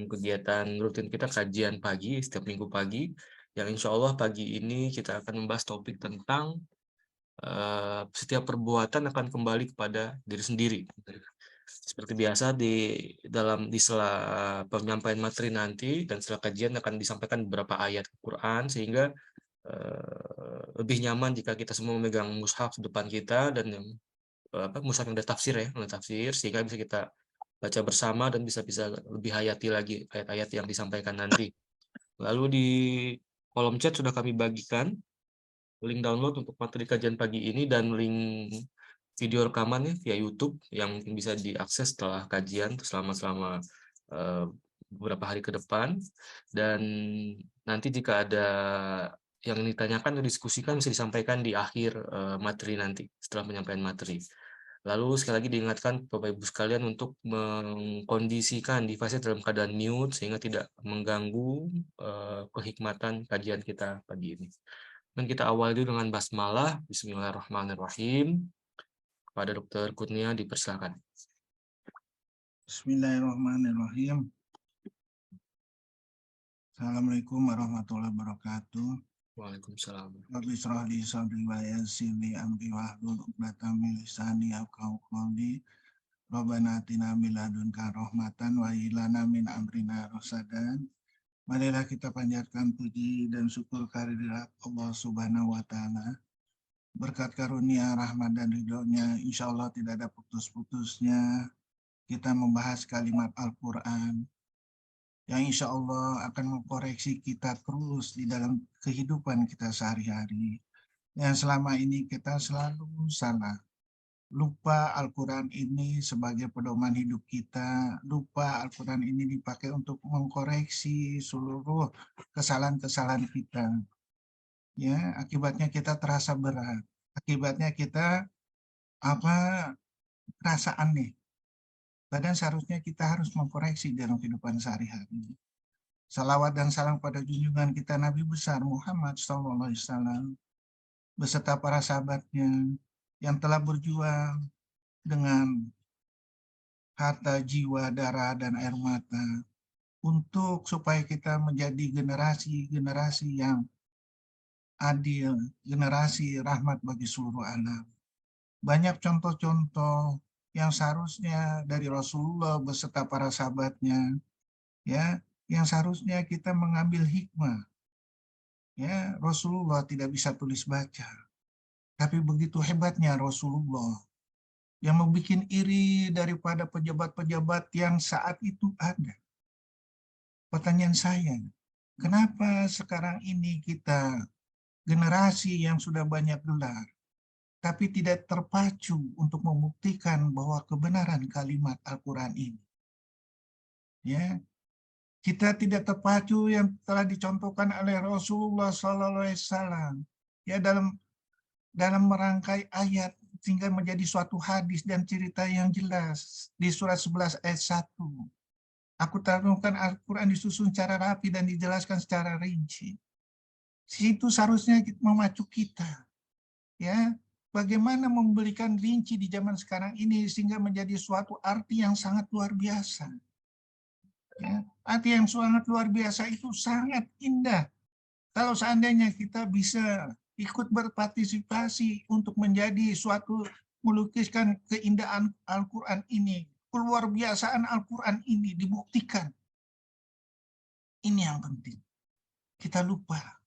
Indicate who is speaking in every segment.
Speaker 1: kegiatan rutin kita kajian pagi setiap minggu pagi, yang insya Allah pagi ini kita akan membahas topik tentang setiap perbuatan akan kembali kepada diri sendiri. Seperti biasa di sela penyampaian materi nanti dan setelah kajian akan disampaikan beberapa ayat Quran sehingga lebih nyaman jika kita semua memegang mushaf di depan kita dan yang mushaf yang ada tafsir ya, ada tafsir sehingga bisa kita baca bersama dan bisa lebih hayati lagi ayat-ayat yang disampaikan nanti. Lalu di kolom chat sudah kami bagikan link download untuk materi kajian pagi ini dan link video rekamannya via YouTube yang mungkin bisa diakses setelah kajian selama eh, beberapa hari ke depan. Dan nanti jika ada yang ditanyakan atau diskusikan bisa disampaikan di akhir materi nanti setelah penyampaian materi. Lalu sekali lagi diingatkan Bapak Ibu sekalian untuk mengkondisikan device dalam keadaan mute sehingga tidak mengganggu kehikmatan kajian kita pagi ini. Dan kita awali dulu dengan basmalah. Bismillahirrahmanirrahim. Kepada Dr. Kurnia dipersilakan.
Speaker 2: Bismillahirrahmanirrahim. Assalamualaikum warahmatullahi wabarakatuh.
Speaker 1: Waalaikumsalam.
Speaker 2: Rabbi shrah li sadri wa yassir li amri wahlul 'uqdatam min lisani yafqahu qawli. Rabbana atina min ladunka rahmatan wa hab lana min amrina rasadan. Marilah kita panjatkan puji dan syukur kehadirat Allah Subhanahu wa taala. Berkat karunia, rahmat dan ridhonya, insya Allah tidak ada putus-putusnya kita membahas kalimat Al-Quran yang insya Allah akan mengkoreksi kita terus di dalam kehidupan kita sehari-hari. Yang selama ini kita selalu salah. Lupa Al-Quran ini sebagai pedoman hidup kita. Lupa Al-Quran ini dipakai untuk mengkoreksi seluruh kesalahan-kesalahan kita. Ya, akibatnya kita terasa berat. Akibatnya kita rasa aneh. Padahal seharusnya kita harus mengkoreksi dalam kehidupan sehari-hari. Salawat dan salam pada junjungan kita Nabi besar Muhammad SAW beserta para sahabatnya yang telah berjuang dengan harta, jiwa, darah, dan air mata untuk supaya kita menjadi generasi-generasi yang adil, generasi rahmat bagi seluruh alam. Banyak contoh-contoh yang seharusnya dari Rasulullah beserta para sahabatnya, ya, yang seharusnya kita mengambil hikmah. Ya, Rasulullah tidak bisa tulis baca, tapi begitu hebatnya Rasulullah yang membuat iri daripada pejabat-pejabat yang saat itu ada. Pertanyaan saya, kenapa sekarang ini kita generasi yang sudah banyak gelar, tapi tidak terpacu untuk membuktikan bahwa kebenaran kalimat Al-Quran ini? Ya, kita tidak terpacu yang telah dicontohkan oleh Rasulullah SAW ya dalam merangkai ayat sehingga menjadi suatu hadis dan cerita yang jelas di surat 11 ayat 1. Aku terangkan Al-Quran disusun secara rapi dan dijelaskan secara rinci. Situ seharusnya memacu kita, ya, bagaimana memberikan rinci di zaman sekarang ini sehingga menjadi suatu arti yang sangat luar biasa. Ya, arti yang sangat luar biasa itu sangat indah. Kalau seandainya kita bisa ikut berpartisipasi untuk menjadi suatu melukiskan keindahan Al-Quran ini, keluar biasaan Al-Quran ini dibuktikan. Ini yang penting. Kita lupa,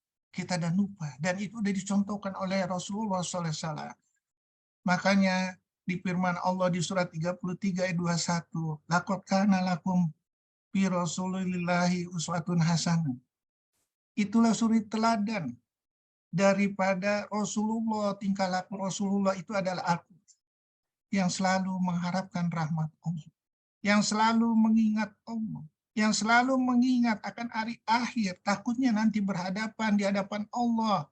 Speaker 2: dan itu sudah dicontohkan oleh Rasulullah SAW. Makanya di firman Allah di surat 33 ayat 21, laqad kana lakum fi Rasulillahi uswatun hasanah. Itulah suri teladan daripada Rasulullah, tingkah laku Rasulullah itu adalah aku yang selalu mengharapkan rahmat Allah, yang selalu mengingat Allah, yang selalu mengingat akan hari akhir, takutnya nanti berhadapan di hadapan Allah,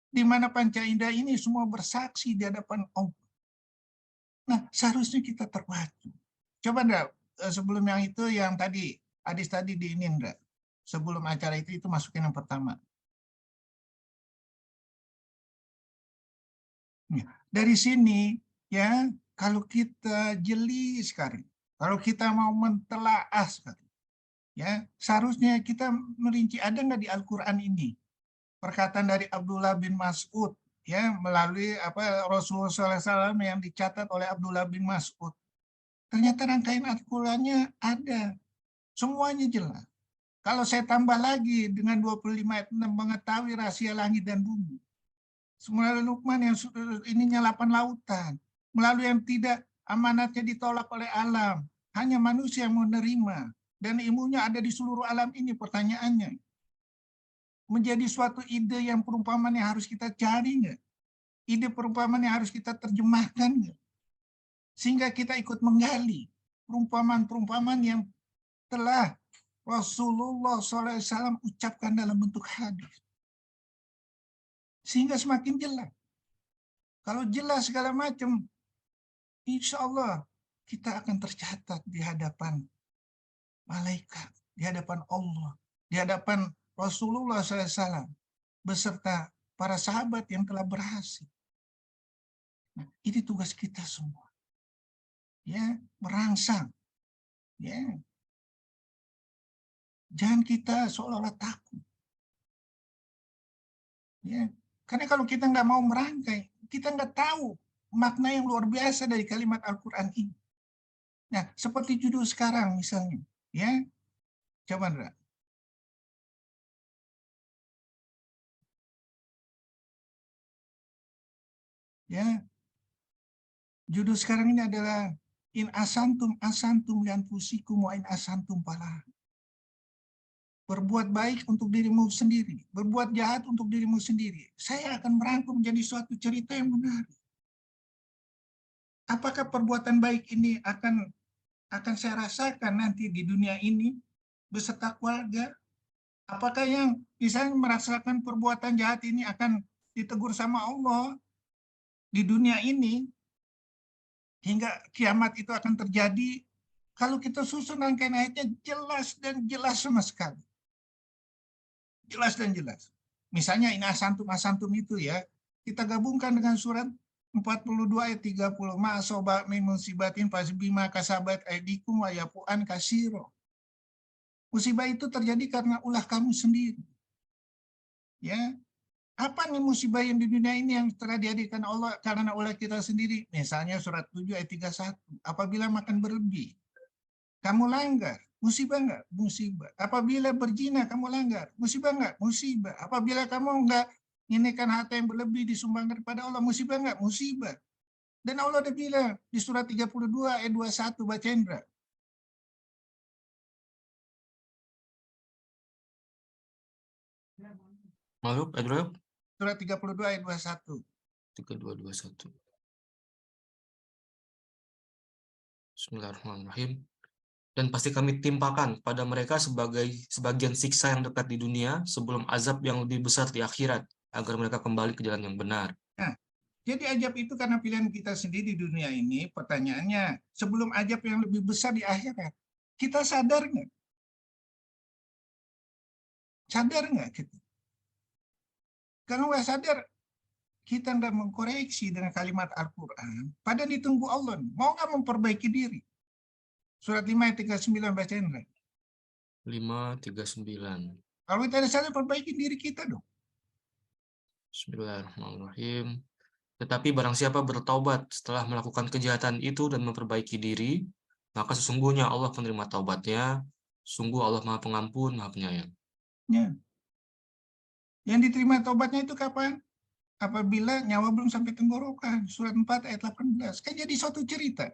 Speaker 2: di mana panca indera ini semua bersaksi di hadapan Allah. Nah, seharusnya kita terpacu. Coba enggak, sebelum yang itu, yang tadi, hadis tadi di ini enggak, sebelum acara itu masukin yang pertama. Dari sini, ya, kalau kita jeli sekali, kalau kita mau mentelaah sekali, Ya, seharusnya kita merinci, ada nggak di Al-Quran ini perkataan dari Abdullah bin Mas'ud, ya, melalui Rasulullah SAW yang dicatat oleh Abdullah bin Mas'ud. Ternyata rangkaian Al-Qurannya ada, semuanya jelas. Kalau saya tambah lagi dengan 25 ayat 6, mengetahui rahasia langit dan bumi. Melalui Luqman yang ininya 8 lautan. Melalui yang tidak amanatnya ditolak oleh alam. Hanya manusia yang menerima. Dan ilmunya ada di seluruh alam ini, pertanyaannya. Menjadi suatu ide yang perumpamaan yang harus kita cari nggak? Ide perumpamaan yang harus kita terjemahkan nggak? Sehingga kita ikut menggali perumpamaan-perumpamaan yang telah Rasulullah SAW ucapkan dalam bentuk hadis. Sehingga semakin jelas. Kalau jelas segala macam, insya Allah kita akan tercatat di hadapan malaikat, di hadapan Allah, di hadapan Rasulullah SAW, beserta para sahabat yang telah berhasil. Nah, ini tugas kita semua. Ya, merangsang. Ya. Jangan kita seolah-olah takut. Ya. Karena kalau kita nggak mau merangkai, kita nggak tahu makna yang luar biasa dari kalimat Al-Quran ini. Nah, seperti judul sekarang misalnya. Ya, coba Ndra. Ya, judul sekarang ini adalah in asantum lian fusikum wa in asantum pala. Berbuat baik untuk dirimu sendiri, berbuat jahat untuk dirimu sendiri. Saya akan merangkum menjadi suatu cerita yang menarik. Apakah perbuatan baik ini akan saya rasakan nanti di dunia ini beserta keluarga? Apakah yang misalnya merasakan perbuatan jahat ini akan ditegur sama Allah di dunia ini hingga kiamat itu akan terjadi? Kalau kita susun rangkaian ayatnya jelas dan jelas sama sekali. Jelas dan jelas. Misalnya ini asantum itu ya, kita gabungkan dengan surat 42 ayat 30. Ma'asoba min musibatin fasbima kasabat aidikum wa yafu'an kasiro. Musibah itu terjadi karena ulah kamu sendiri. Ya, apa nih musibah yang di dunia ini yang telah dihadirkan Allah karena ulah kita sendiri? Misalnya surat 7 ayat 31. Apabila makan berlebih, kamu langgar, musibah enggak? Musibah. Apabila berzina kamu langgar, musibah enggak? Musibah. Apabila kamu enggak menginginkan harta yang berlebih disumbangkan kepada Allah, musibah enggak? Musibah. Dan Allah udah bilang di surat 32 ayat 21, baca Indra.
Speaker 1: Lalu, Edro,
Speaker 2: Surat 32 ayat 21.
Speaker 1: 3221. Bismillahirrahmanirrahim. Dan pasti kami timpakan pada mereka sebagian siksa yang dekat di dunia sebelum azab yang lebih besar di akhirat, agar mereka kembali ke jalan yang benar.
Speaker 2: Nah, jadi ajab itu karena pilihan kita sendiri di dunia ini. Pertanyaannya, sebelum ajab yang lebih besar di akhirat, kita sadar nggak? Sadar nggak kita? Kalau nggak sadar, kita nggak mengkoreksi dengan kalimat Al-Quran, padahal ditunggu Allah. Mau nggak memperbaiki diri? Surat 5 ayat 39 baca Indra.
Speaker 1: 539.
Speaker 2: Kalau kita sadar, perbaiki diri kita dong.
Speaker 1: Bismillahirrahmanirrahim. Tetapi barang siapa bertaubat setelah melakukan kejahatan itu dan memperbaiki diri, maka sesungguhnya Allah penerima taubatnya. Sungguh Allah Maha Pengampun, Maha Penyayang.
Speaker 2: Ya. Yang diterima taubatnya itu kapan? Apabila nyawa belum sampai tenggorokan. Surat 4 ayat 18. Kan jadi suatu cerita.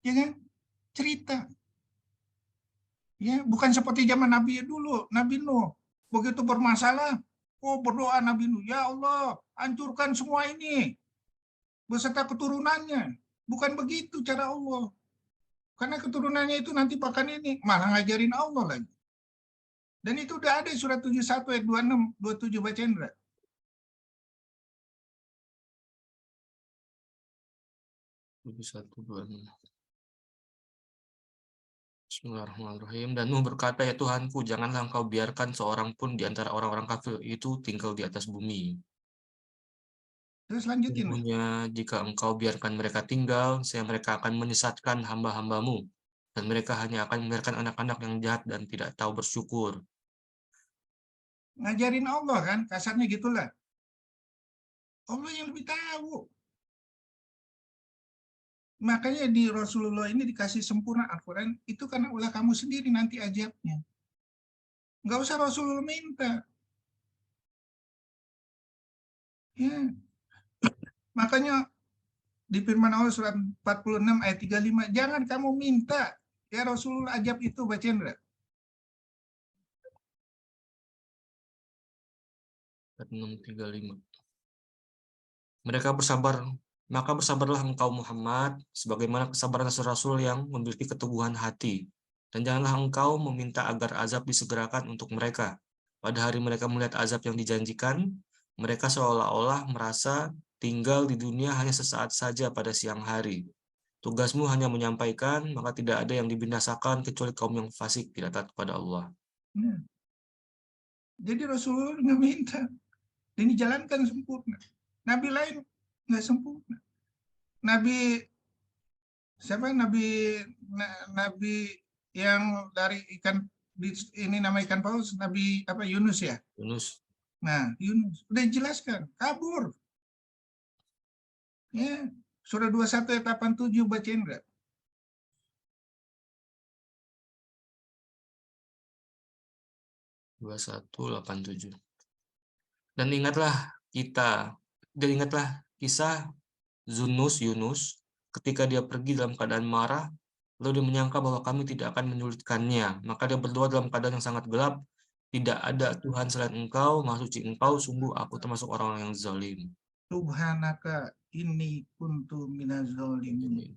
Speaker 2: Ya kan? Cerita. Ya, bukan seperti zaman Nabi dulu, Nabi Nuh. Begitu bermasalah, berdoa Nabi Nuh, ya Allah, hancurkan semua ini beserta keturunannya. Bukan begitu cara Allah. Karena keturunannya itu nanti bahkan ini malah ngajarin Allah lagi. Dan itu udah ada surat 71 ayat 26 27 baca Indra.
Speaker 1: Bismillahirrahmanirrahim. Dan Nuh berkata, ya Tuhanku, janganlah engkau biarkan seorang pun di antara orang-orang kafir itu tinggal di atas bumi.
Speaker 2: Terus lanjutin.
Speaker 1: Sesungguhnya jika engkau biarkan mereka tinggal, mereka akan menyesatkan hamba-hambamu. dan mereka hanya akan membiarkan anak-anak yang jahat dan tidak tahu bersyukur.
Speaker 2: Ngajarin Allah kan, kasarnya gitulah. Allah yang lebih tahu. Makanya di Rasulullah ini dikasih sempurna Al-Quran, itu karena ulah kamu sendiri nanti ajabnya. Nggak usah Rasulullah minta. Ya. Makanya di firman Allah surat 46 ayat 35, jangan kamu minta. Ya Rasulullah ajab itu, Pak Chandra.
Speaker 1: 6:35. Mereka bersabar, maka bersabarlah engkau Muhammad, sebagaimana kesabaran Rasul yang memiliki keteguhan hati. Dan janganlah engkau meminta agar azab disegerakan untuk mereka. Pada hari mereka melihat azab yang dijanjikan, mereka seolah-olah merasa tinggal di dunia hanya sesaat saja pada siang hari. Tugasmu hanya menyampaikan, maka tidak ada yang dibinasakan kecuali kaum yang fasik tidak taat kepada Allah.
Speaker 2: Nah, jadi Rasulullah nggak minta. Dan dijalankan sempurna. Nabi lain nggak sempurna. Nabi siapa? Nabi yang dari ikan ini nama ikan paus, Nabi apa Yunus ya?
Speaker 1: Yunus.
Speaker 2: Nah, Yunus udah dijelaskan, kabur. Ya, surah 21 ayat 87 bacain enggak?
Speaker 1: 21:87. Dan ingatlah kisah Yunus ketika dia pergi dalam keadaan marah, lalu dia menyangka bahwa kami tidak akan menyulitkannya. Maka dia berdoa dalam keadaan yang sangat gelap, tidak ada Tuhan selain Engkau, Maha Suci Engkau, sungguh aku termasuk orang-orang yang zalim.
Speaker 2: Subhanaka inni kuntu minaz zalimin.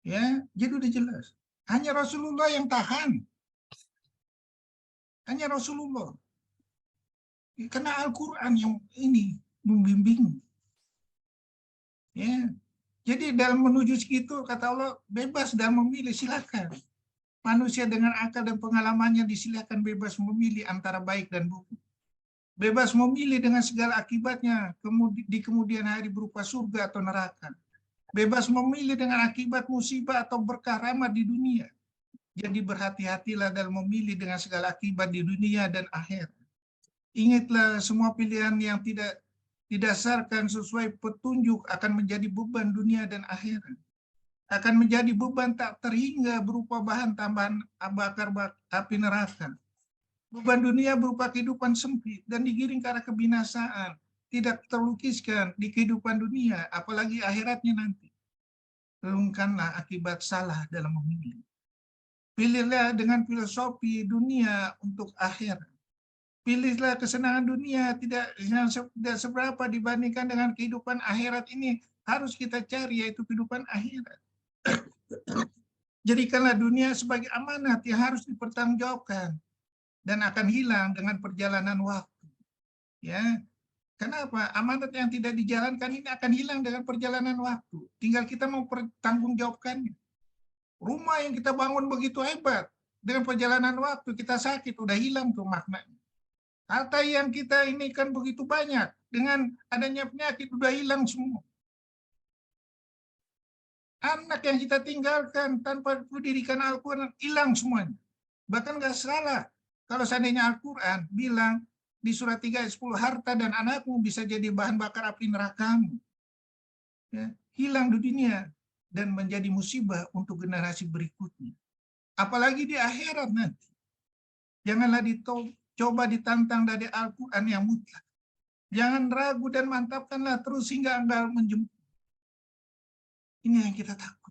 Speaker 2: Ya, jadi udah jelas. Hanya Rasulullah yang tahan. Hanya Rasulullah. Karena Al-Quran yang ini membimbing. Ya, jadi dalam menuju segitu kata Allah bebas dalam memilih, silakan. Manusia dengan akal dan pengalamannya disilakan bebas memilih antara baik dan buruk. Bebas memilih dengan segala akibatnya di kemudian hari berupa surga atau neraka. Bebas memilih dengan akibat musibah atau berkah rahmat di dunia. Jadi berhati-hatilah dalam memilih dengan segala akibat di dunia dan akhirat. Ingatlah semua pilihan yang tidak didasarkan sesuai petunjuk akan menjadi beban dunia dan akhirat. Akan menjadi beban tak terhingga berupa bahan tambahan bakar api neraka. Beban dunia berupa kehidupan sempit dan digiring ke arah kebinasaan. Tidak terlukiskan di kehidupan dunia, apalagi akhiratnya nanti. Renungkanlah akibat salah dalam memilih. Pilihlah dengan filosofi dunia untuk akhirat. Pilihlah kesenangan dunia tidak seberapa dibandingkan dengan kehidupan akhirat ini harus kita cari, yaitu kehidupan akhirat. Jadikanlah dunia sebagai amanat yang harus dipertanggungjawabkan dan akan hilang dengan perjalanan waktu. Ya, kenapa? Amanat yang tidak dijalankan ini akan hilang dengan perjalanan waktu. Tinggal kita mau pertanggungjawabkannya. Rumah yang kita bangun begitu hebat, dengan perjalanan waktu kita sakit, udah hilang tuh maknanya. Harta yang kita ini kan begitu banyak, dengan adanya penyakit udah hilang semua. Anak yang kita tinggalkan tanpa pendidikan Al-Quran hilang semuanya. Bahkan nggak salah kalau seandainya Al-Quran bilang di surat 3 ayat 10, harta dan anakmu bisa jadi bahan bakar api nerakamu. Ya, hilang di dunia dan menjadi musibah untuk generasi berikutnya. Apalagi di akhirat nanti. Janganlah coba ditantang dari Al-Quran yang mutlak. Jangan ragu dan mantapkanlah terus hingga engkau menjemput. Ini yang kita takut.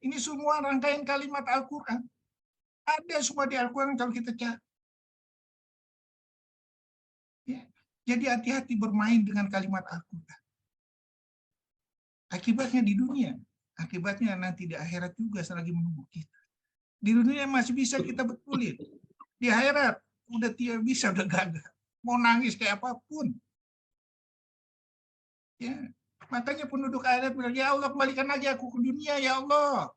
Speaker 2: Ini semua rangkaian kalimat Al-Quran. Ada semua di Al-Quran kalau kita cari. Ya. Jadi hati-hati bermain dengan kalimat Al-Quran. Akibatnya di dunia. Akibatnya nanti di akhirat juga selagi menunggu kita. Di dunia masih bisa kita betulin. Di akhirat udah tidak bisa, udah gagal. Mau nangis kayak apapun. Ya. Makanya penduduk akhirat bilang, ya Allah kembalikan lagi aku ke dunia, ya Allah.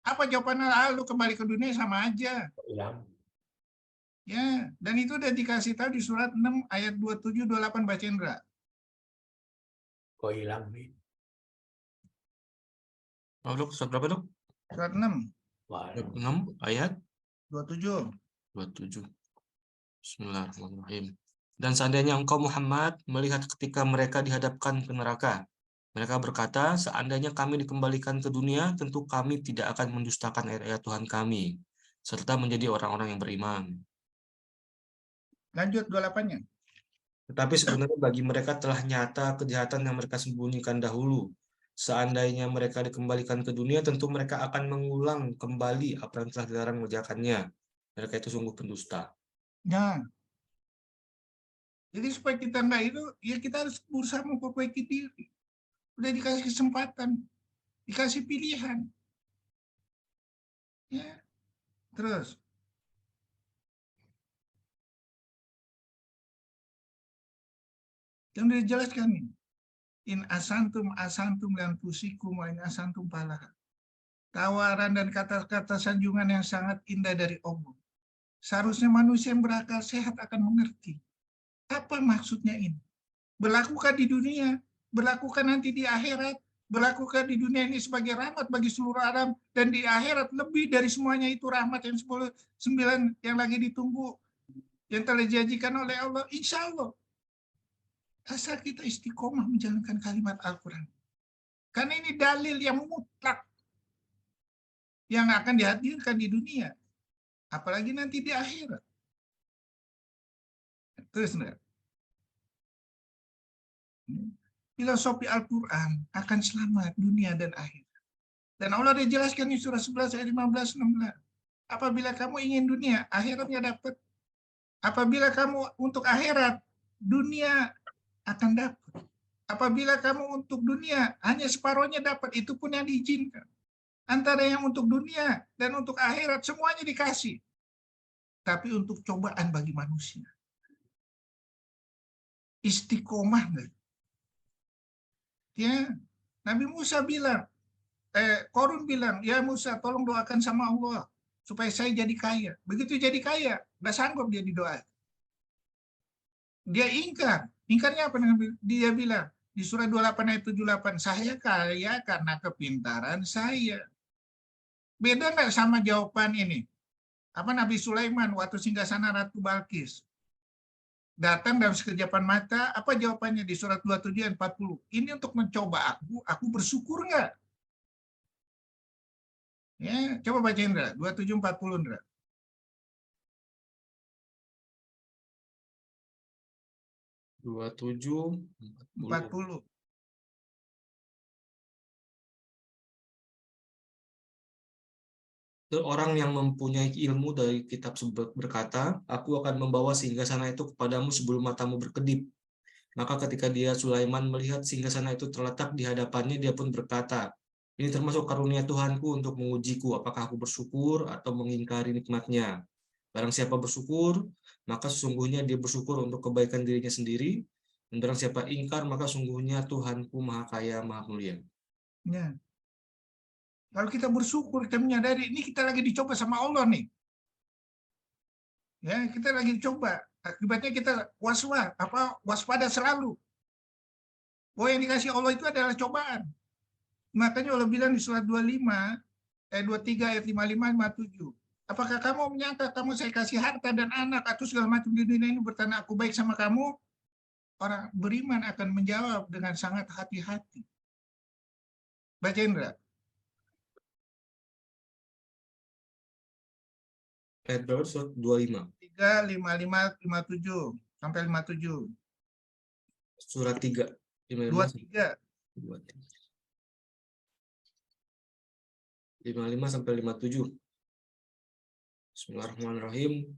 Speaker 2: Apa jawabannya? Lu kembali ke dunia sama aja. Ya, dan itu udah dikasih tahu di surat 6 ayat 27-28 Baca Indra.
Speaker 3: Kok hilang nih?
Speaker 1: Oh, dok, surat berapa, dok?
Speaker 2: Surat 6.
Speaker 3: Waduh.
Speaker 1: 6 ayat
Speaker 2: 27.
Speaker 1: 27. Bismillahirrahmanirrahim. Dan seandainya engkau Muhammad melihat ketika mereka dihadapkan ke neraka, mereka berkata, seandainya kami dikembalikan ke dunia, tentu kami tidak akan mendustakan ayat-ayat Tuhan kami, serta menjadi orang-orang yang beriman.
Speaker 2: Lanjut 28-nya.
Speaker 1: Tetapi sebenarnya bagi mereka telah nyata kejahatan yang mereka sembunyikan dahulu. Seandainya mereka dikembalikan ke dunia, tentu mereka akan mengulang kembali apa yang telah dilarang mengerjakannya. Mereka itu sungguh pendusta.
Speaker 2: Nah, jadi supaya kita enggak itu, ya kita harus berusaha memperbaiki diri. Udah dikasih kesempatan, dikasih pilihan. Ya, terus. Yang udah dijelaskan nih. In asantum dan pusikum wa in asantum palah. Tawaran dan kata-kata sanjungan yang sangat indah dari Allah. Seharusnya manusia yang berakal sehat akan mengerti. Apa maksudnya ini? Berlakukan di dunia, berlakukan nanti di akhirat, berlakukan di dunia ini sebagai rahmat bagi seluruh alam, dan di akhirat lebih dari semuanya itu rahmat yang 9 yang lagi ditunggu, yang telah dijanjikan oleh Allah, insya Allah. Asal kita istiqomah menjalankan kalimat Al-Quran. Karena ini dalil yang mutlak yang akan dihadirkan di dunia. Apalagi nanti di akhirat. Terus, enggak? Filosofi Al-Quran akan selamat dunia dan akhirat. Dan Allah dijelaskan di surah 11 ayat 15-16. Apabila kamu ingin dunia, akhiratnya dapat. Apabila kamu untuk akhirat, dunia akan dapat. Apabila kamu untuk dunia, hanya separohnya dapat, itu pun yang diizinkan. Antara yang untuk dunia dan untuk akhirat, semuanya dikasih. Tapi untuk cobaan bagi manusia. Istiqomah enggak? Ya, Nabi Musa bilang, Korun bilang, ya Musa tolong doakan sama Allah supaya saya jadi kaya. Begitu jadi kaya, nggak sanggup dia didoa. Dia ingkar. Ingkarnya apa? Dia bilang di surah 28 ayat 78, saya kaya karena kepintaran saya. Beda nggak sama jawaban ini? Apa Nabi Sulaiman waktu singgasana Ratu Balkis? Datang dalam sekejapan mata, apa jawabannya di surat 27 ayat 40? Ini untuk mencoba aku bersyukur nggak? Ya, coba baca Indra, 2740 Indra.
Speaker 1: 27:40.
Speaker 2: 40.
Speaker 1: Orang yang mempunyai ilmu dari kitab berkata, aku akan membawa singgasana itu kepadamu sebelum matamu berkedip. Maka ketika dia Sulaiman melihat singgasana itu terletak di hadapannya, dia pun berkata, ini termasuk karunia Tuhanku untuk mengujiku, apakah aku bersyukur atau mengingkari nikmatnya. Barang siapa bersyukur, maka sesungguhnya dia bersyukur untuk kebaikan dirinya sendiri. Dan barang siapa ingkar, maka sungguhnya Tuhanku Maha Kaya, Maha Mulia.
Speaker 2: Ya. Kalau kita bersyukur, kita menyadari ini kita lagi dicoba sama Allah nih. Ya, kita lagi dicoba. Akibatnya kita waspada selalu. Bahwa yang dikasih Allah itu adalah cobaan. Makanya Allah bilang di surat 25, 23 ayat 55, 57. Apakah kamu menyangka kamu saya kasih harta dan anak atau segala macam di dunia ini bertanda aku baik sama kamu? Orang beriman akan menjawab dengan sangat hati-hati. Baca Indra.
Speaker 1: Ayat berapa? Surat 25.
Speaker 2: 3, 55, 57 sampai 57.
Speaker 1: Surat 3.
Speaker 2: 23.
Speaker 1: 55 sampai 57. Bismillahirrahmanirrahim.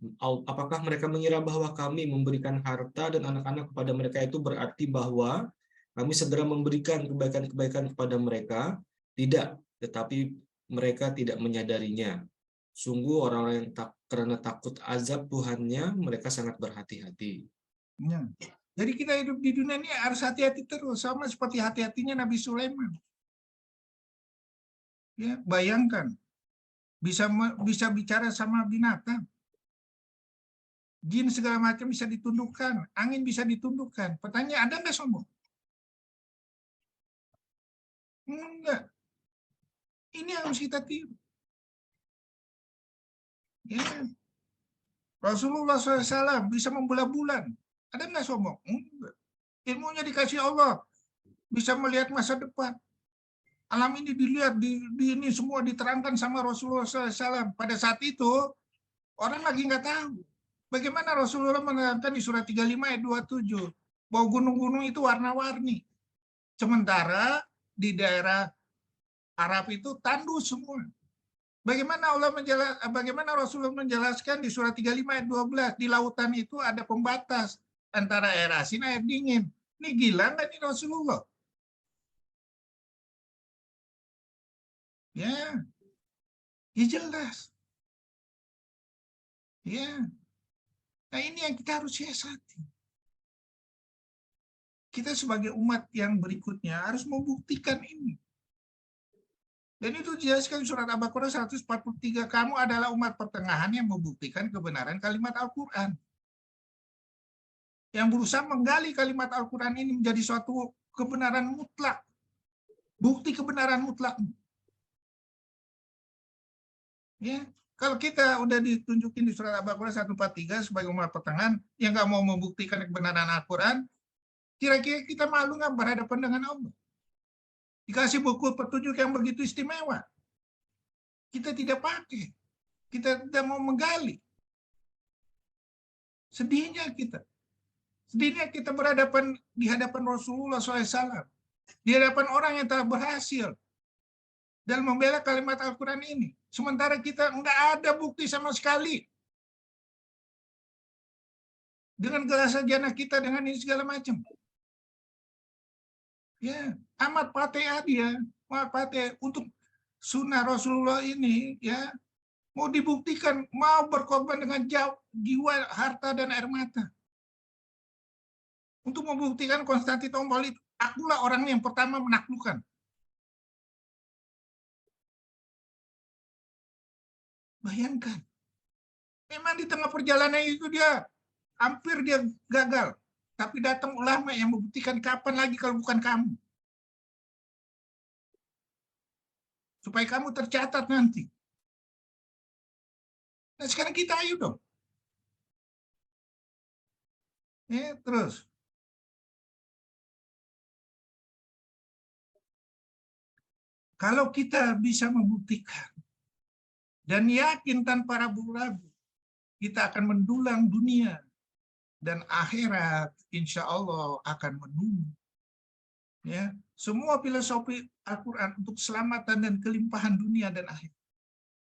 Speaker 1: Apakah mereka mengira bahwa kami memberikan harta dan anak-anak kepada mereka itu berarti bahwa kami segera memberikan kebaikan-kebaikan kepada mereka? Tidak, tetapi mereka tidak menyadarinya. Sungguh orang-orang yang karena takut azab Tuhannya, mereka sangat berhati-hati.
Speaker 2: Ya. Jadi kita hidup di dunia ini harus hati-hati terus, sama seperti hati-hatinya Nabi Sulaiman. Ya, bayangkan bisa bicara sama binatang, jin segala macam bisa ditundukkan, angin bisa ditundukkan. Pertanyaan, ada nggak sombong? Enggak. Ini harus kita tiru. Ya. Rasulullah SAW bisa membelah bulan. Ada nggak sombong? Enggak. Ilmunya dikasih Allah. Bisa melihat masa depan. Alam ini dilihat, di ini semua diterangkan sama Rasulullah SAW. Pada saat itu, orang lagi nggak tahu. Bagaimana Rasulullah menerangkan di surat 35 ayat 27. Bahwa gunung-gunung itu warna-warni. Sementara di daerah Arab itu tandus semua. Bagaimana Rasulullah menjelaskan di surat 35 ayat 12, di lautan itu ada pembatas antara air asin air dingin. Ini gila nggak nih Rasulullah? Ya, ya jelas. Ya. Nah, ini yang kita harus siasati. Kita sebagai umat yang berikutnya harus membuktikan ini. Dan itu dijelaskan surat Al-Baqarah 143. Kamu adalah umat pertengahan yang membuktikan kebenaran kalimat Al-Quran. Yang berusaha menggali kalimat Al-Quran ini menjadi suatu kebenaran mutlak. Bukti kebenaran mutlak. Ya, kalau kita udah ditunjukin di surat Al-Baqarah 143 sebagai umat pertengahan yang nggak mau membuktikan kebenaran Al-Quran, kira-kira kita malu nggak berhadapan dengan Allah? Dikasih buku petunjuk yang begitu istimewa, kita tidak pakai, kita tidak mau menggali. Sedihnya kita berhadapan di hadapan Rasulullah SAW, di hadapan orang yang telah berhasil dalam membela kalimat Al-Quran ini. Sementara kita nggak ada bukti sama sekali. Dengan gelas sarjana kita, dengan ini segala macam. Ya, amat patea dia, amat patea untuk sunnah Rasulullah ini, ya, mau dibuktikan, mau berkorban dengan jiwa, harta, dan air mata. Untuk membuktikan Konstantinopel itu, akulah orang yang pertama menaklukkan. Bayangkan, memang di tengah perjalanan itu hampir dia gagal. Tapi datang ulama yang membuktikan kapan lagi kalau bukan kamu. Supaya kamu tercatat nanti. Nah sekarang kita ayo dong. Ya, terus. Kalau kita bisa membuktikan dan yakin tanpa ragu-ragu, kita akan mendulang dunia dan akhirat insya Allah akan menunggu. Ya, semua filosofi Al-Quran untuk keselamatan dan kelimpahan dunia dan akhirat.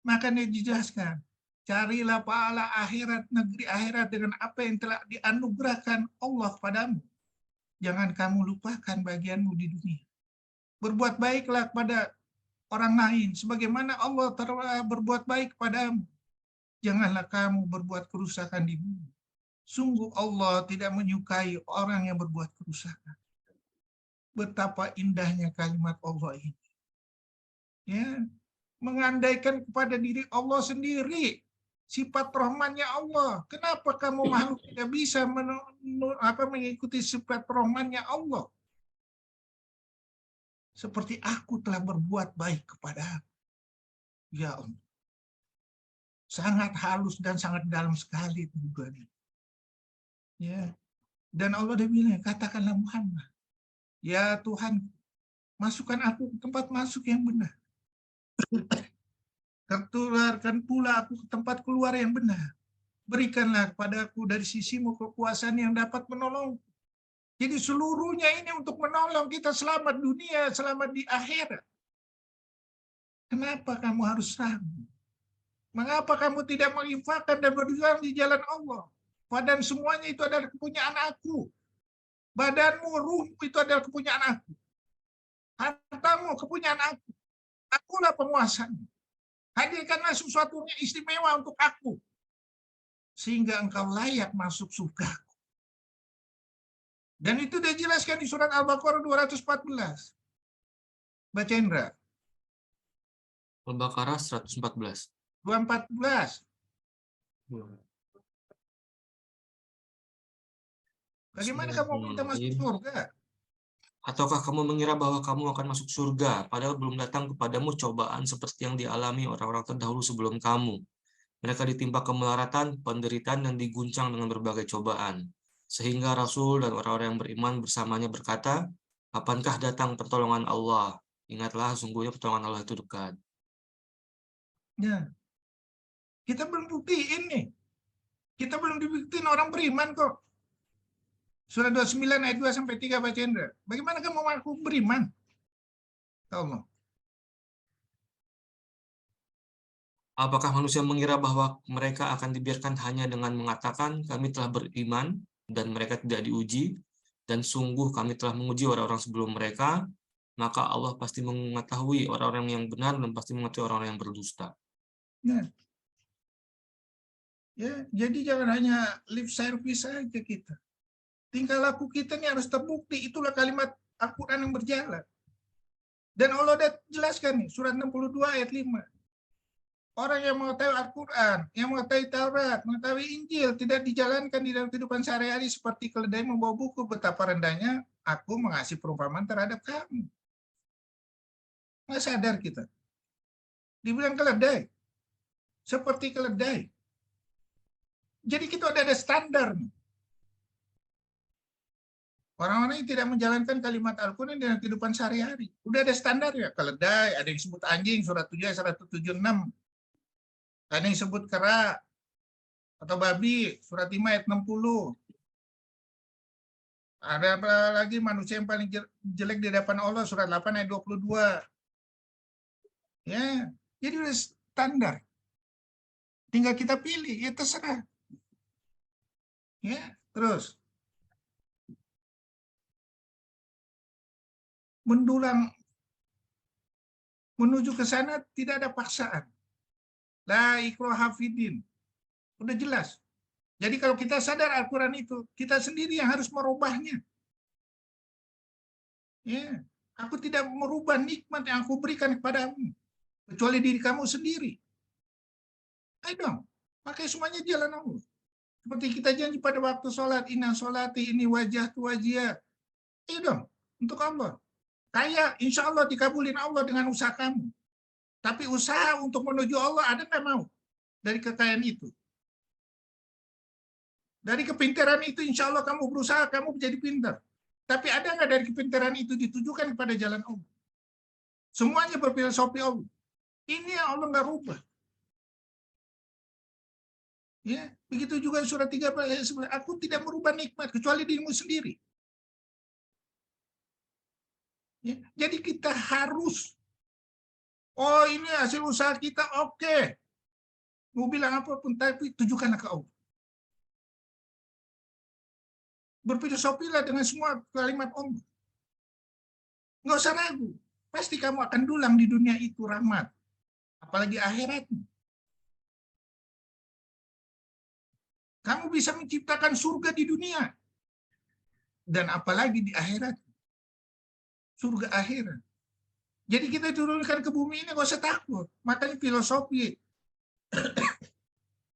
Speaker 2: Makanya dijelaskan, carilah pahala akhirat, negeri akhirat dengan apa yang telah dianugerahkan Allah padamu. Jangan kamu lupakan bagianmu di dunia. Berbuat baiklah kepada orang lain, sebagaimana Allah telah berbuat baik padamu. Janganlah kamu berbuat kerusakan di bumi. Sungguh Allah tidak menyukai orang yang berbuat kerusakan. Betapa indahnya kalimat Allah ini. Ya, mengandaikan kepada diri Allah sendiri, sifat rahmannya Allah. Kenapa kamu makhluk tidak bisa mengikuti sifat rahmannya Allah? Seperti aku telah berbuat baik kepada aku. Ya Allah. Sangat halus dan sangat dalam sekali tujuannya. Ya. Dan Allah dia bilang, katakanlah Muhammad, ya Tuhan, masukkan aku ke tempat masuk yang benar. Keluarkan pula aku ke tempat keluar yang benar. Berikanlah kepadaku dari sisimu kekuasaan yang dapat menolong. Jadi seluruhnya ini untuk menolong kita selamat dunia, selamat di akhirat. Kenapa kamu harus ragu? Mengapa kamu tidak menginfakkan dan berjuang di jalan Allah? Padahal semuanya itu adalah kepunyaan aku. Badanmu, ruhmu itu adalah kepunyaan aku. Hartamu kepunyaan aku. Akulah penguasanya. Hadirkanlah sesuatu yang istimewa untuk aku. Sehingga engkau layak masuk surga. Dan itu dijelaskan di surat Al-Baqarah 214. Baca Indra.
Speaker 1: Al-Baqarah 114.
Speaker 2: 214. Bagaimana kamu minta masuk surga?
Speaker 1: Ataukah kamu mengira bahwa kamu akan masuk surga, padahal belum datang kepadamu cobaan seperti yang dialami orang-orang terdahulu sebelum kamu? Mereka ditimpa kemelaratan, penderitaan, dan diguncang dengan berbagai cobaan. Sehingga Rasul dan orang-orang yang beriman bersamanya berkata, kapankah datang pertolongan Allah? Ingatlah, sungguhnya pertolongan Allah itu dekat.
Speaker 2: Ya, kita belum buktiin nih. Kita belum dibuktiin orang beriman kok. Surah 29 ayat 2 sampai 3 Pak Chandra. Bagaimana kamu mengaku beriman? Allah.
Speaker 1: Apakah manusia mengira bahwa mereka akan dibiarkan hanya dengan mengatakan kami telah beriman dan mereka tidak diuji, dan sungguh kami telah menguji orang-orang sebelum mereka, maka Allah pasti mengetahui orang-orang yang benar dan pasti mengetahui orang-orang yang berdusta.
Speaker 2: Ya. Ya, jadi jangan hanya lip service saja kita. Tingkah laku kita ini harus terbukti. Itulah kalimat Al-Quran yang berjalan. Dan Allah sudah jelaskan nih, surat 62 ayat 5. Orang yang mengetahui Al-Quran, yang mengetahui Taurat, mengetahui Injil, tidak dijalankan di dalam kehidupan sehari-hari seperti keledai membawa buku, betapa rendahnya aku mengasih perumpamaan terhadap kamu. Nggak sadar kita. Dibilang keledai. Seperti keledai. Jadi kita ada standar. Orang-orang yang tidak menjalankan kalimat Al-Quran dalam kehidupan sehari-hari. Udah ada standar ya. Keledai, ada yang disebut anjing, surat 7 ayat 176. Ada yang disebut kera atau babi, surat 5 ayat 60. Ada apa lagi manusia yang paling jelek di hadapan Allah, surat 8 ayat 22. Ya, jadi udah standar. Tinggal kita pilih, ya terserah. Ya, terus. Mendulang menuju ke sana tidak ada paksaan. La ikraha fiddin. Udah jelas. Jadi kalau kita sadar Al-Quran itu, kita sendiri yang harus merubahnya. Ya, aku tidak merubah nikmat yang aku berikan kepadamu, kecuali diri kamu sendiri. Ayo dong, pakai semuanya jalan Allah. Seperti kita janji pada waktu sholat, inna sholati ini wajah tu wajah. Ayo dong, untuk Allah. Kaya, insya Allah dikabulin Allah dengan usaha kamu. Tapi usaha untuk menuju Allah ada nggak mau dari kekayaan itu? Dari kepintaran itu insya Allah kamu berusaha, kamu menjadi pintar. Tapi ada nggak dari kepintaran itu ditujukan kepada jalan Allah? Semuanya berfilosofi Allah. Ini yang Allah nggak rubah. Ya, begitu juga surat 13 ayat 11. Aku tidak merubah nikmat kecuali dirimu sendiri. Ya, jadi kita harus, oh ini hasil usaha kita, oke. Mau bilang apapun, tapi tujukanlah ke Allah. Berfilosofilah dengan semua kalimat Allah. Nggak usah ragu. Pasti kamu akan dulang di dunia itu rahmat. Apalagi akhiratmu. Kamu bisa menciptakan surga di dunia. Dan apalagi di akhirat. Surga akhirat. Jadi kita turunkan ke bumi ini nggak usah takut. Makanya filosofi.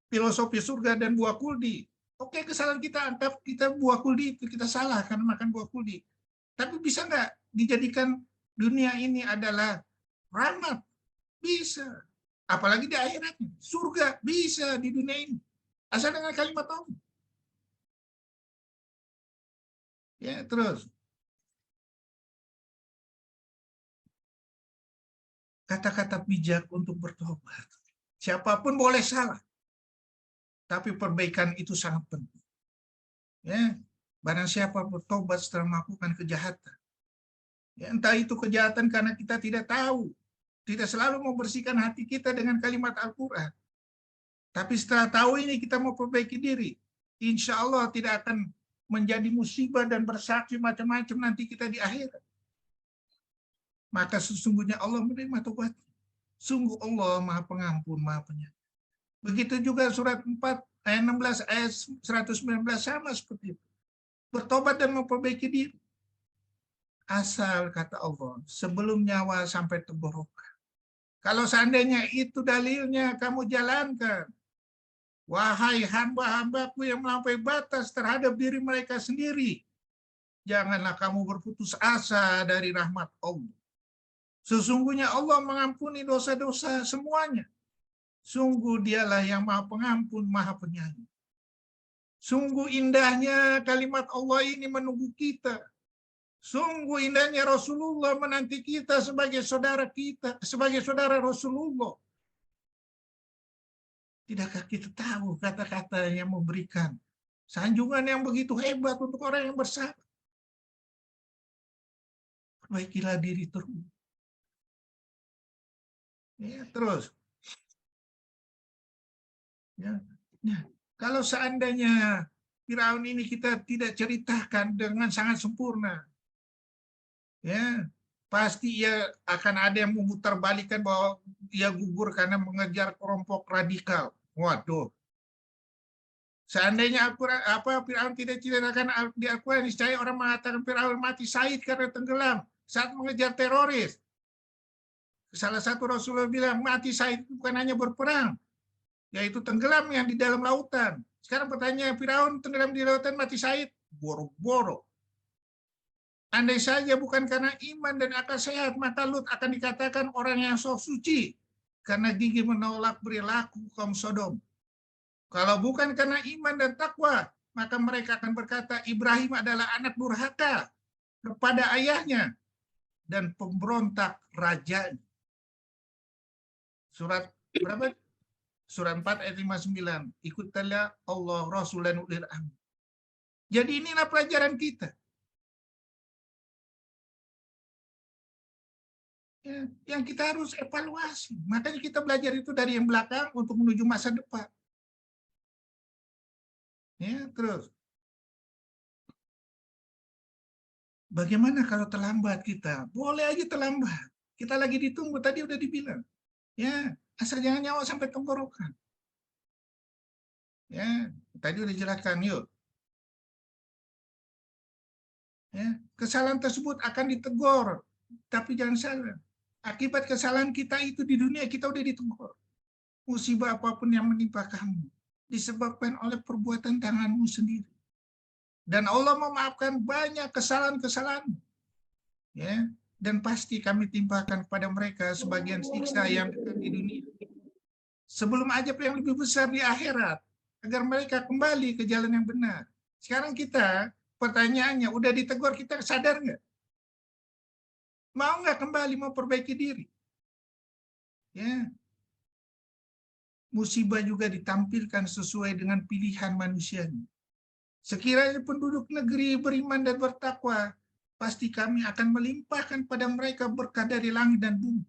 Speaker 2: Filosofi surga dan buah kuldi. Oke, kesalahan kita anggap kita buah kuldi itu kita salah karena makan buah kuldi. Tapi bisa nggak dijadikan dunia ini adalah rahmat? Bisa. Apalagi di akhiratnya. Surga bisa di dunia ini. Asal dengan kalimat Allah. Ya, terus. Kata-kata bijak untuk bertobat. Siapapun boleh salah. Tapi perbaikan itu sangat penting. Ya, barang siapa bertobat setelah melakukan kejahatan. Ya, entah itu kejahatan karena kita tidak tahu. Tidak selalu membersihkan hati kita dengan kalimat Al-Quran. Tapi setelah tahu ini kita mau perbaiki diri. Insya Allah tidak akan menjadi musibah dan bersaksi macam-macam nanti kita di akhirat. Maka sesungguhnya Allah menerima tobat. Sungguh Allah Maha Pengampun, Maha Penyayang. Begitu juga surat 4 ayat 16 ayat 119 sama seperti itu. Bertobat dan memperbaiki diri. Asal kata Allah, sebelum nyawa sampai tenggorokan. Kalau seandainya itu dalilnya kamu jalankan. Wahai hamba-hambaku yang melampaui batas terhadap diri mereka sendiri. Janganlah kamu berputus asa dari rahmat Allah. Sesungguhnya Allah mengampuni dosa-dosa semuanya. Sungguh dialah yang maha pengampun, maha penyayang. Sungguh indahnya kalimat Allah ini menunggu kita. Sungguh indahnya Rasulullah menanti kita, sebagai saudara Rasulullah. Tidakkah kita tahu kata-kata yang memberikan sanjungan yang begitu hebat untuk orang yang bersabar? Perbaikilah diri terus. Ya, terus. Ya. Nah, kalau seandainya Firaun ini kita tidak ceritakan dengan sangat sempurna, ya pasti ia akan ada yang memutarbalikkan bahwa ia gugur karena mengejar kelompok radikal. Waduh. Seandainya Firaun tidak ceritakan di Al-Quran, niscaya orang mengatakan Firaun mati syahid karena tenggelam saat mengejar teroris. Salah satu Rasulullah bilang mati syahid bukan hanya berperang, yaitu tenggelam yang di dalam lautan. Sekarang pertanyaan, Firaun tenggelam di lautan mati syahid? Boro-boro. Andai saja bukan karena iman dan akal sehat, maka Lut akan dikatakan orang yang sok suci karena gigih menolak perilaku kaum Sodom. Kalau bukan karena iman dan takwa, maka mereka akan berkata Ibrahim adalah anak durhaka kepada ayahnya dan pemberontak rajanya. Surat berapa? Surat 4 ayat 59. Ikutilah Allah, Rasul dan ulil amri. Jadi inilah pelajaran kita. Ya, yang kita harus evaluasi. Makanya kita belajar itu dari yang belakang untuk menuju masa depan. Ya, terus. Bagaimana kalau terlambat kita? Boleh aja terlambat. Kita lagi ditunggu, tadi udah dibilang. Ya, asal jangan nyawa sampai tenggorokan. Ya, tadi udah jelaskan, yuk. Ya, kesalahan tersebut akan ditegur, tapi jangan salah. Akibat kesalahan kita itu di dunia, kita udah ditegur. Musibah apapun yang menimpa kamu disebabkan oleh perbuatan tanganmu sendiri. Dan Allah memaafkan banyak kesalahan-kesalahan. Ya, dan pasti kami timpakan kepada mereka sebagian siksa yang dekat di dunia, sebelum ajab yang lebih besar di akhirat, agar mereka kembali ke jalan yang benar. Sekarang kita, pertanyaannya, udah ditegur, kita sadar nggak? Mau nggak kembali, mau perbaiki diri? Ya. Musibah juga ditampilkan sesuai dengan pilihan manusianya. Sekiranya penduduk negeri beriman dan bertakwa, pasti kami akan melimpahkan pada mereka berkah dari langit dan bumi.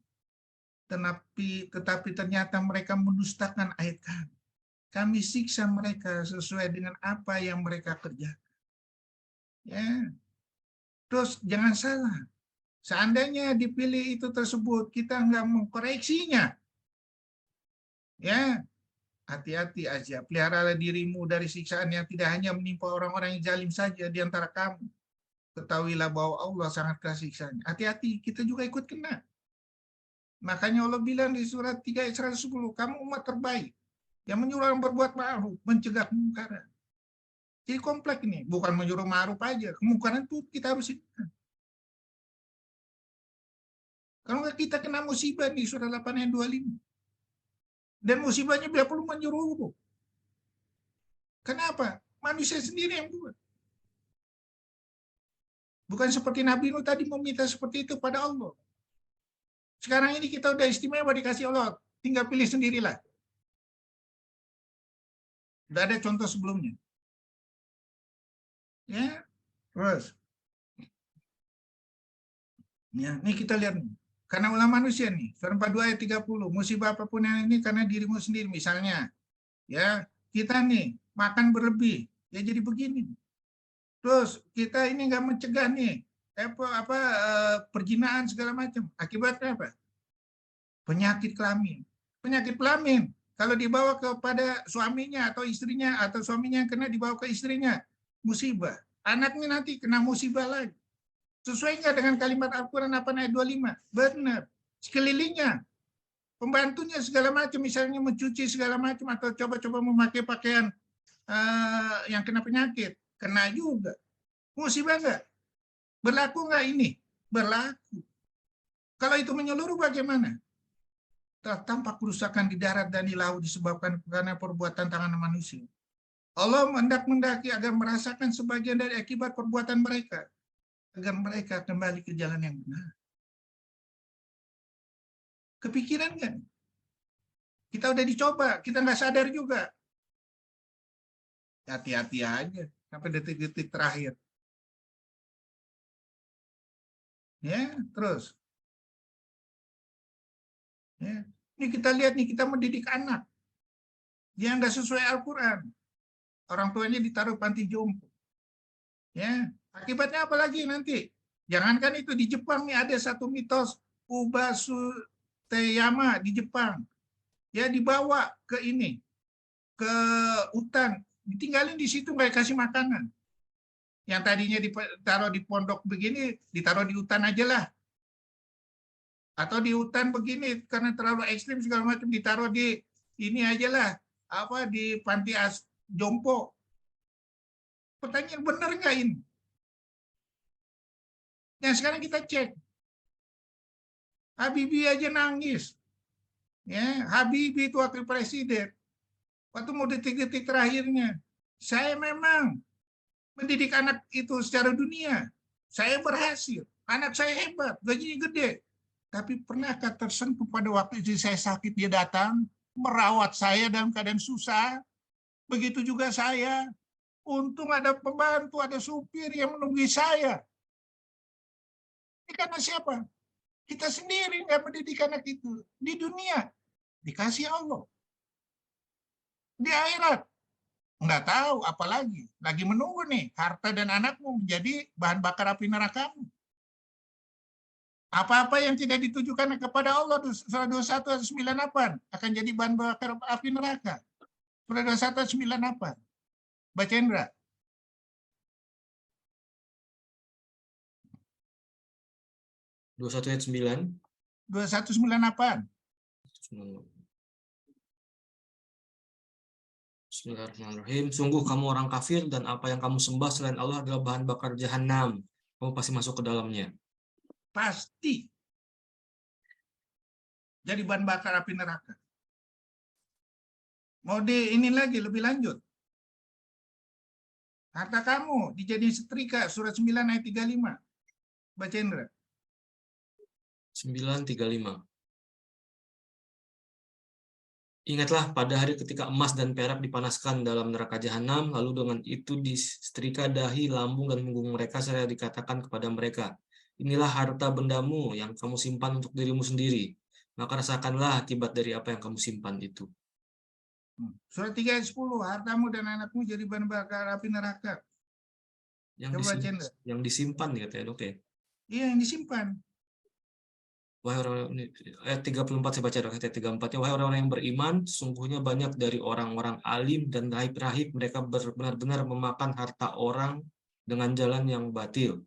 Speaker 2: Tetapi ternyata mereka mendustakan ayat kami. Kami siksa mereka sesuai dengan apa yang mereka kerjakan. Ya. Terus jangan salah. Seandainya dipilih itu tersebut, kita nggak mengkoreksinya. Ya, hati-hati aja. Peliharalah dirimu dari siksaan yang tidak hanya menimpa orang-orang yang zalim saja di antara kamu. Ketahuilah bahwa Allah sangat keras siksanya. Hati-hati, kita juga ikut kena. Makanya Allah bilang di surat 3 ayat 110, kamu umat terbaik yang menyuruh orang berbuat ma'ruf, mencegah kemungkaran. Jadi kompleks ini, bukan menyuruh ma'ruf aja. Kemungkaran itu kita harus ingat. Kalau nggak kita kena musibah nih, surat 8 ayat 25. Dan musibahnya bila perlu menyuruh. Kenapa? Manusia sendiri yang buat. Bukan seperti Nabi Nuh tadi meminta seperti itu pada Allah. Sekarang ini kita udah istimewa dikasih Allah. Tinggal pilih sendirilah. Udah ada contoh sebelumnya. Ya, terus. Ya, ini kita lihat nih. Karena ulah manusia nih, surah 42 ayat 30, musibah apapun yang ini karena dirimu sendiri. Misalnya, ya kita nih makan berlebih, ya jadi begini. Terus kita ini nggak mencegah nih perjinaan segala macam. Akibatnya apa? Penyakit kelamin. Penyakit kelamin kalau dibawa kepada suaminya atau istrinya, atau suaminya yang kena dibawa ke istrinya, musibah. Anaknya nanti kena musibah lagi. Sesuai nggak dengan kalimat Al-Quran 8 ayat 25? Benar. Sekelilingnya, pembantunya segala macam, misalnya mencuci segala macam, atau coba-coba memakai pakaian yang kena penyakit, kena juga. Musibah nggak? Berlaku nggak ini? Berlaku. Kalau itu menyeluruh bagaimana? tampak kerusakan di darat dan di laut disebabkan karena perbuatan tangan manusia. Allah mendaki agar merasakan sebagian dari akibat perbuatan mereka, agar mereka kembali ke jalan yang benar. Kepikiran kan? Kita udah dicoba, kita nggak sadar juga. Hati-hati aja sampai detik-detik terakhir. Ya, terus. Ya. Ini kita lihat nih, kita mendidik anak yang nggak sesuai Al-Quran. Orang tuanya ditaruh panti jompo. Ya, akibatnya apa lagi nanti? Jangankan itu, di Jepang nih ada satu mitos Ubasuteyama di Jepang. Ya, dibawa ke ini, ke hutan, ditinggalin di situ, nggak kasih makanan. Yang tadinya ditaruh di pondok begini, ditaruh di hutan aja lah. Atau di hutan begini karena terlalu ekstrim segala macam, ditaruh di ini aja lah, apa, di panti jompo. Pertanyaan, benar nggak ini? Yang sekarang kita cek, Habibie aja nangis. Ya, Habibie itu wakil presiden. Waktu mau detik-detik terakhirnya, saya memang mendidik anak itu secara dunia. Saya berhasil, anak saya hebat, gajinya gede. Tapi pernahkah tersentuh pada waktu itu saya sakit, dia datang merawat saya dalam keadaan susah? Begitu juga saya. Untung ada pembantu, ada supir yang menunggu saya. Ini karena siapa? Kita sendiri nggak mendidik anak itu. Di dunia, dikasih Allah. Di akhirat, nggak tahu apalagi. Lagi menunggu nih, harta dan anakmu menjadi bahan bakar api nerakamu. Apa-apa yang tidak ditujukan kepada Allah, surah 21 ayat 98, akan jadi bahan bakar api neraka. Surah 21 ayat 98. Baca Indra.
Speaker 1: 21 ayat 9.
Speaker 2: 2198.
Speaker 1: Bismillahirrahmanirrahim. Sungguh kamu orang kafir dan apa yang kamu sembah selain Allah adalah bahan bakar jahanam. Kamu pasti masuk ke dalamnya.
Speaker 2: Pasti jadi bahan bakar api neraka. Mau ini lagi lebih lanjut. Harta kamu dijadiin setrika, surat 9 ayat 35. Baca Indra.
Speaker 1: 9:35. Ingatlah pada hari ketika emas dan perak dipanaskan dalam neraka jahanam, lalu dengan itu disetrika dahi, lambung, dan punggung mereka, seraya dikatakan kepada mereka, inilah harta bendamu yang kamu simpan untuk dirimu sendiri. Maka rasakanlah akibat dari apa yang kamu simpan itu.
Speaker 2: Surat 3 ayat 10, hartamu dan anakmu jadi bahan bakar api neraka.
Speaker 1: Yang disimpan katanya, oke.
Speaker 2: Iya, yang disimpan.
Speaker 1: Wahai orang, ayat 34 saya baca ayat 34-nya, wahai orang-orang yang beriman, sesungguhnya banyak dari orang-orang alim dan rahib-rahib, mereka benar-benar memakan harta orang dengan jalan yang batil.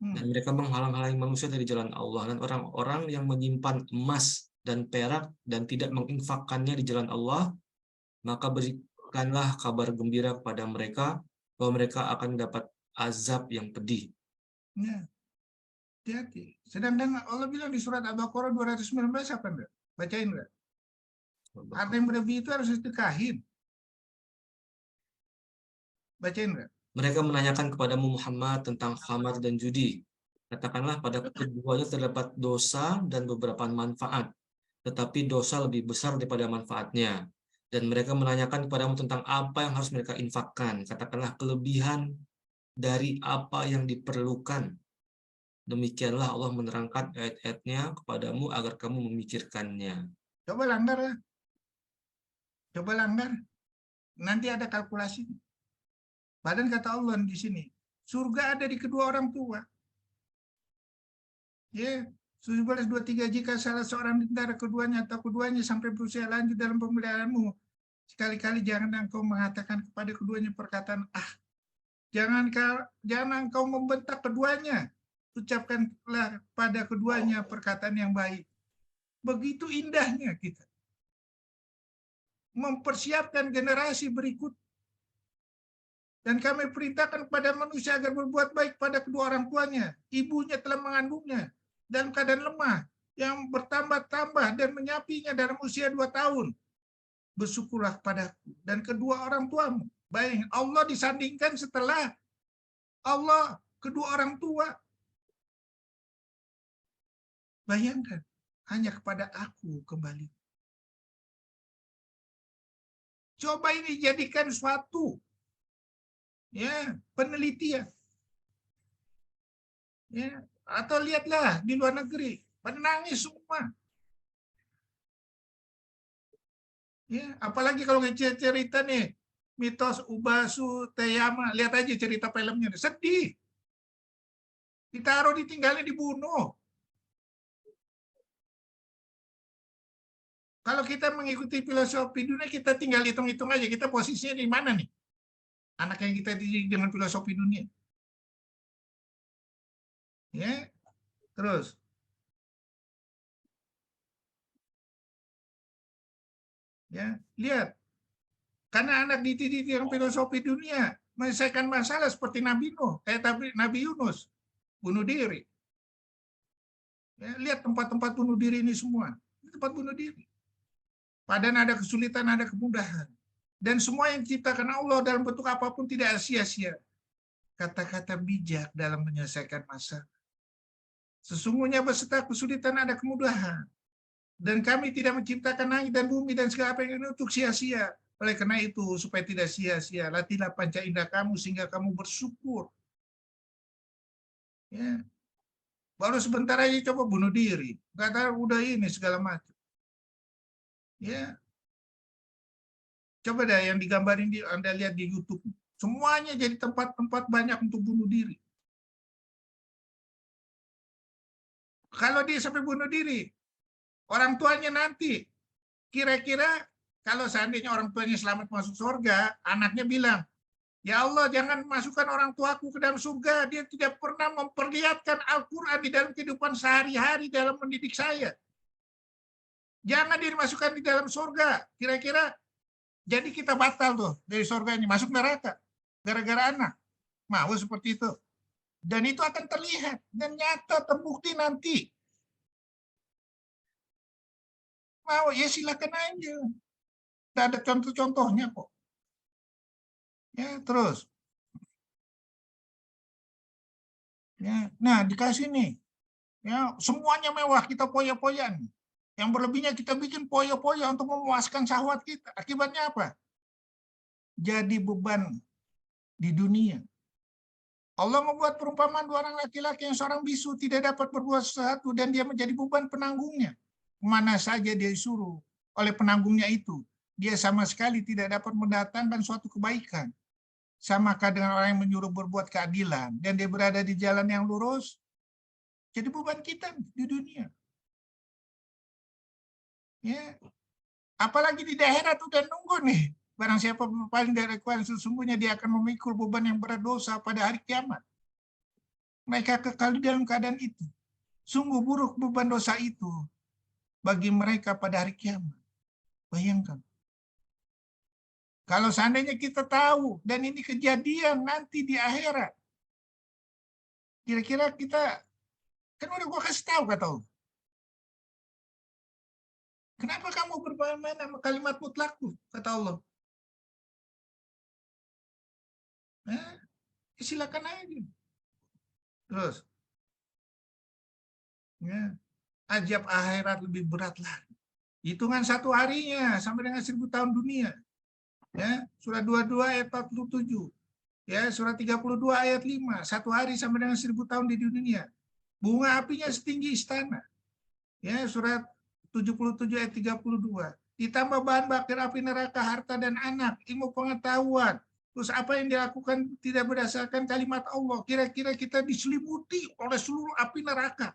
Speaker 1: Dan mereka menghalang-halangi manusia dari jalan Allah. Dan orang-orang yang menyimpan emas dan perak dan tidak menginfakkannya di jalan Allah, maka berikanlah kabar gembira kepada mereka bahwa mereka akan dapat azab yang pedih.
Speaker 2: Ya. Hati-hati. Sedangkan Allah bilang di surat Al-Baqarah 219 apa enggak? Bacain enggak? Harta yang berlebih itu harus ditekahin. Bacain enggak?
Speaker 1: Mereka menanyakan kepadamu Muhammad tentang khamar dan judi. Katakanlah pada keduanya terdapat dosa dan beberapa manfaat, tetapi dosa lebih besar daripada manfaatnya. Dan mereka menanyakan kepadamu tentang apa yang harus mereka infakkan. Katakanlah kelebihan dari apa yang diperlukan. Demikianlah Allah menerangkan ayat-ayatnya kepadamu agar kamu memikirkannya.
Speaker 2: Coba langgar lah. Coba langgar. Nanti ada kalkulasi. Padahal kata Allah di sini, surga ada di kedua orang tua. Ya, 11:23, jika salah seorang di antara keduanya atau keduanya sampai berusia lanjut dalam pemeliharaanmu, sekali-kali jangan engkau mengatakan kepada keduanya perkataan, jangan engkau membentak keduanya. Ucapkanlah pada keduanya perkataan yang baik. Begitu indahnya kita mempersiapkan generasi berikut. Dan kami perintahkan kepada manusia agar berbuat baik pada kedua orang tuanya. Ibunya telah mengandungnya dalam keadaan lemah. yang bertambah-tambah dan menyapinya dalam usia 2 tahun. Bersyukurlah padaku dan kedua orang tuamu. Baik, Allah disandingkan setelah Allah kedua orang tua. Bayangkan, hanya kepada aku kembali. Coba ini jadikan suatu penelitian. Ya, atau lihatlah di luar negeri, menangis semua. Ya, apalagi kalau cerita nih, mitos Ubasu Teyama, lihat aja cerita filmnya, sedih. Ditaruh, ditinggalin, dibunuh. Kalau kita mengikuti filosofi dunia, kita tinggal hitung-hitung aja, kita posisinya di mana nih? Anak yang kita dididik dengan filosofi dunia. Ya, terus. Ya, lihat. Karena anak dididik dengan filosofi dunia, menyelesaikan masalah seperti Nabi Nuh, Nabi Yunus, bunuh diri. Ya, lihat tempat-tempat bunuh diri ini semua. Ini tempat bunuh diri. Padahal ada kesulitan, ada kemudahan. Dan semua yang diciptakan Allah dalam bentuk apapun tidak sia-sia. Kata-kata bijak dalam menyelesaikan masalah. Sesungguhnya beserta kesulitan ada kemudahan. Dan kami tidak menciptakan langit dan bumi dan segala apa yang ini untuk sia-sia. Oleh karena itu, supaya tidak sia-sia, latihlah panca indera kamu sehingga kamu bersyukur. Ya. Baru sebentar aja coba bunuh diri. Nggak tahu udah ini segala macam. Ya. Coba deh yang digambarin Anda lihat di YouTube. Semuanya jadi tempat-tempat banyak untuk bunuh diri. Kalau dia sampai bunuh diri, orang tuanya nanti, kira-kira kalau seandainya orang tuanya selamat masuk surga, anaknya bilang, ya Allah, jangan masukkan orang tuaku ke dalam surga. Dia tidak pernah memperlihatkan Al-Quran di dalam kehidupan sehari-hari dalam mendidik saya. Jangan dia dimasukkan di dalam surga. Kira-kira jadi kita batal tuh dari surga ini, masuk neraka. Gara-gara anak. Mau seperti itu. Dan itu akan terlihat. Dan nyata terbukti nanti. Mau, ya silakan aja. Tidak ada contoh-contohnya kok. Ya, terus. Ya, nah, dikasih nih. Ya, semuanya mewah, kita poya-poyan. Yang berlebihnya kita bikin poya-poya untuk memuaskan syahwat kita. Akibatnya apa? Jadi beban di dunia. Allah membuat perumpamaan dua orang laki-laki yang seorang bisu tidak dapat berbuat sesuatu dan dia menjadi beban penanggungnya. Mana saja dia disuruh oleh penanggungnya itu, dia sama sekali tidak dapat mendatangkan suatu kebaikan. Samakah dengan orang yang menyuruh berbuat keadilan dan dia berada di jalan yang lurus? Jadi beban kita di dunia. Ya. Apalagi di daerah tuh udah nunggu nih. Barang siapa paling dari Tuhan, sesungguhnya dia akan memikul beban yang berat dosa pada hari kiamat. Mereka kekal di dalam keadaan itu. Sungguh buruk beban dosa itu bagi mereka pada hari kiamat. Bayangkan. Kalau seandainya kita tahu dan ini kejadian nanti di akhirat, kira-kira kita, kan udah gua kasih tahu kata Allah. Kenapa kamu bermain-main sama kalimat mutlak tuh, kata Allah. Silakan aja. Terus, ya, ajab akhirat lebih berat lagi. Hitungan satu harinya sampai dengan 1000 tahun dunia. Ya, surah 22 ayat 47. Ya, surah 32 ayat 5. Satu hari sampai dengan 1000 tahun di dunia. Bunga apinya setinggi istana. Ya, surat 77 ayat 32. Ditambah bahan bakar api neraka, harta dan anak, ilmu pengetahuan. Terus apa yang dilakukan tidak berdasarkan kalimat Allah. Kira-kira kita diselimuti oleh seluruh api neraka.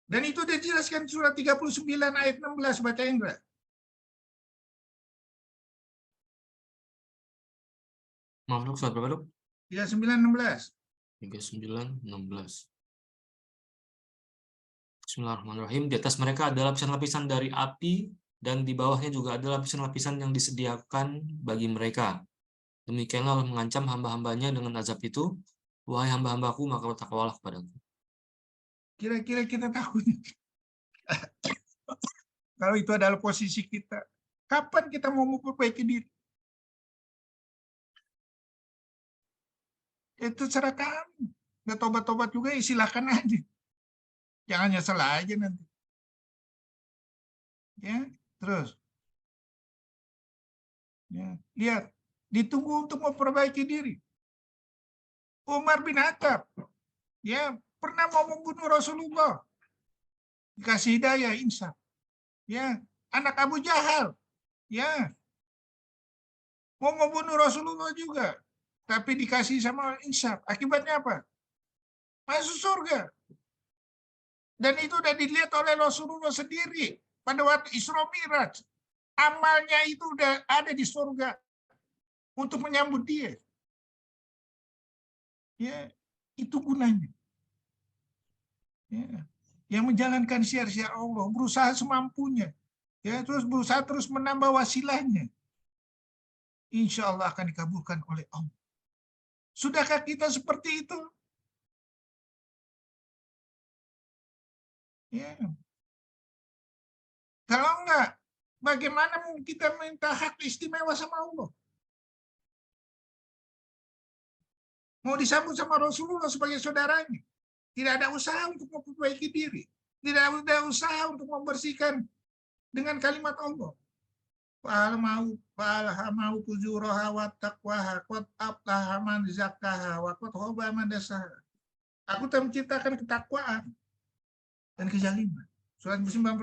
Speaker 2: Dan itu dijelaskan surat 39 ayat 16, baca Indra.
Speaker 1: Maaf, surat berapa, Dok?
Speaker 2: 39, 16.
Speaker 1: 39, 16. Bismillahirrahmanirrahim. Di atas mereka ada lapisan-lapisan dari api, dan di bawahnya juga ada lapisan-lapisan yang disediakan bagi mereka. Demikianlah Allah mengancam hamba-hambanya dengan azab itu. Wahai hamba-hambaku, maka bertakwalah kepadaku.
Speaker 2: Kira-kira kita takut. Kalau itu adalah posisi kita, kapan kita mau memperbaiki diri? Itu terserah kamu. Nggak tobat-tobat juga, ya silakan aja. Jangan nyesel aja nanti. Ya, terus. Ya, lihat, ditunggu untuk memperbaiki diri. Umar bin Khattab, ya, pernah mau membunuh Rasulullah. Dikasih hidayah, insaf. Ya, anak Abu Jahal, ya, mau membunuh Rasulullah juga, tapi dikasih sama insaf. Akibatnya apa? Masuk surga. Dan itu udah dilihat oleh Rasulullah sendiri pada waktu Isra Mi'raj. Amalnya itu udah ada di surga untuk menyambut dia. Ya, itu gunanya. Ya, yang menjalankan syiar-syiar Allah, berusaha semampunya. Ya, terus berusaha terus menambah wasilahnya. Insya Allah akan dikabulkan oleh Allah. Sudahkah kita seperti itu? Ya. Kalau enggak, bagaimana mungkin kita minta hak istimewa sama Allah? Mau disambut sama Rasulullah sebagai saudaranya. Tidak ada usaha untuk memperbaiki diri. Tidak ada usaha untuk membersihkan dengan kalimat Allah. Fa'alhamahu fujuraha wa taqwaha qad aflaha man zakkaha wa qad khaba man dassaha. Aku telah menciptakan ketakwaan dan kezaliman. Surat 91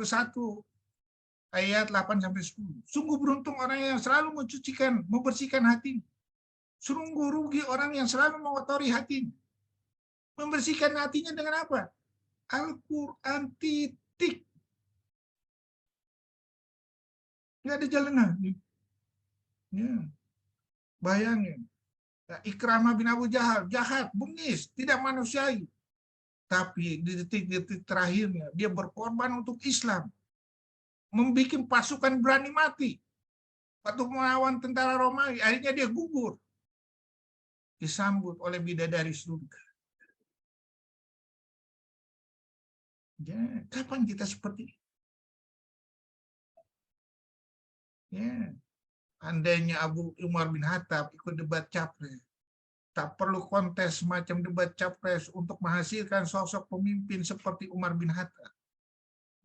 Speaker 2: ayat 8 sampai 10. Sungguh beruntung orang yang selalu mencucikan, membersihkan hatinya. Sungguh rugi orang yang selalu mengotori hatinya. Membersihkan hatinya dengan apa? Al-Quran titik. Nggak ada jalan lagi. Ya. Bayangin. Ikramah bin Abu Jahal, jahat, bengis, tidak manusiawi. Tapi di detik-detik terakhirnya, dia berkorban untuk Islam. Membikin pasukan berani mati. Waktu melawan tentara Romawi, akhirnya dia gugur. Disambut oleh bidadari surga. Ya, kapan kita seperti ini? Ya, andainya Abu Umar bin Khattab ikut debat capres, tak perlu kontes semacam debat capres untuk menghasilkan sosok pemimpin seperti Umar bin Khattab.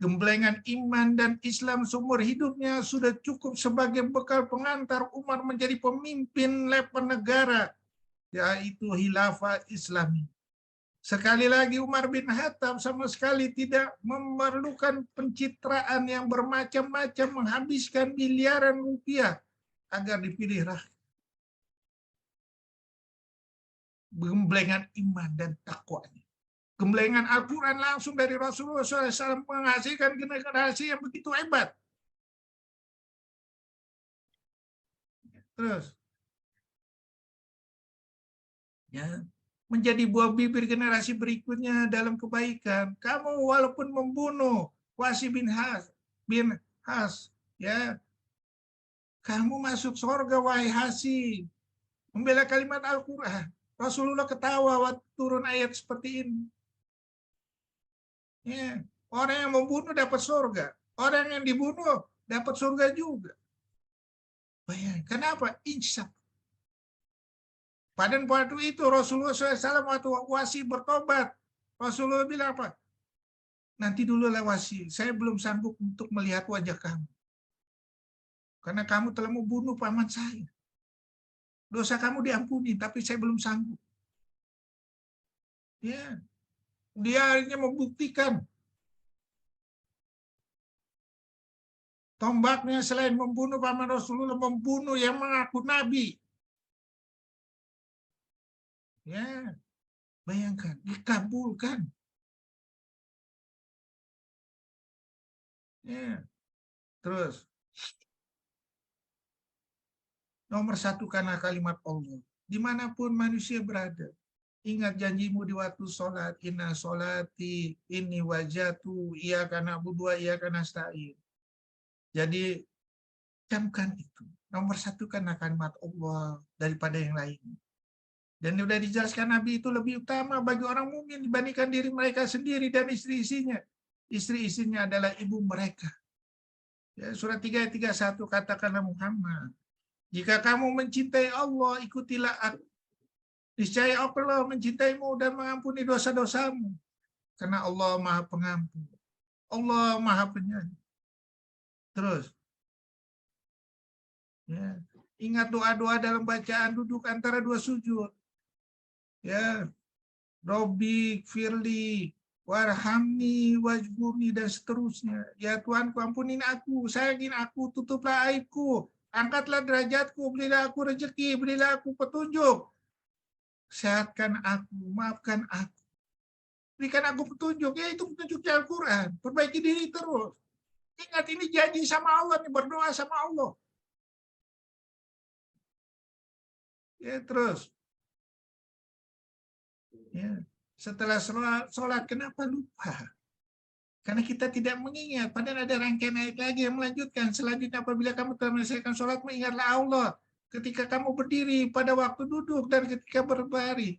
Speaker 2: Gemblengan iman dan Islam seumur hidupnya sudah cukup sebagai bekal pengantar Umar menjadi pemimpin level negara, yaitu Khilafah Islami. Sekali lagi Umar bin Khattab sama sekali tidak memerlukan pencitraan yang bermacam-macam menghabiskan miliaran rupiah agar dipilih rakyat. Gemblengan iman dan takwanya. Gemblengan Al-Quran langsung dari Rasulullah SAW menghasilkan generasi yang begitu hebat. Terus, ya, menjadi buah bibir generasi berikutnya dalam kebaikan. Kamu walaupun membunuh Wasi bin Has, ya, kamu masuk surga wahai Hasi. Membela kalimat Al-Quran. Rasulullah ketawa waktu turun ayat seperti ini. Ya, orang yang membunuh dapat surga. Orang yang dibunuh dapat surga juga. Bayangkan, kenapa? Insaf. Pada waktu itu Rasulullah SAW waktu Wasi bertobat, Rasulullah bilang apa? Nanti dulu lah Wasi, saya belum sanggup untuk melihat wajah kamu. Karena kamu telah membunuh paman saya. Dosa kamu diampuni, tapi saya belum sanggup. Ya, dia akhirnya membuktikan tombaknya selain membunuh paman Rasulullah, membunuh yang mengaku Nabi. Ya, bayangkan, dikabulkan. Ya, terus nomor satu karena kalimat Allah. Dimanapun manusia berada, ingat janjimu di waktu sholat. Inna sholati inni wajatu iyyaka na'budu wa iyyaka nasta'in. Jadi camkan itu. Nomor satu karena kalimat Allah daripada yang lain. Dan sudah dijelaskan Nabi itu lebih utama bagi orang mukmin dibandingkan diri mereka sendiri dan istri-istrinya. istri-istrinya adalah ibu mereka. Ya, surat 3 ayat 31 katakanlah Muhammad, jika kamu mencintai Allah, ikutilah aku. Niscaya Allah mencintaimu dan mengampuni dosa-dosamu. Karena Allah Maha Pengampun. Allah Maha Penyayang. Terus, ya, ingat doa-doa dalam bacaan duduk antara dua sujud. Ya, Robbi, Firli, Warhamni, Wajburni, dan seterusnya. Ya Tuhanku, ampunin aku, sayangin aku, tutuplah aibku, angkatlah derajatku, berilah aku rezeki, berilah aku petunjuk. Sehatkan aku, maafkan aku. Berikan aku petunjuk, ya itu petunjuknya Al-Quran. Perbaiki diri terus. Ingat ini janji sama Allah, nih, berdoa sama Allah. Ya terus. Ya. Setelah sholat, kenapa lupa? Karena kita tidak mengingat. Padahal ada rangkaian ayat lagi yang melanjutkan. Selanjutnya apabila kamu telah menyelesaikan sholat, ingatlah Allah. Ketika kamu berdiri, pada waktu duduk, dan ketika berbaring.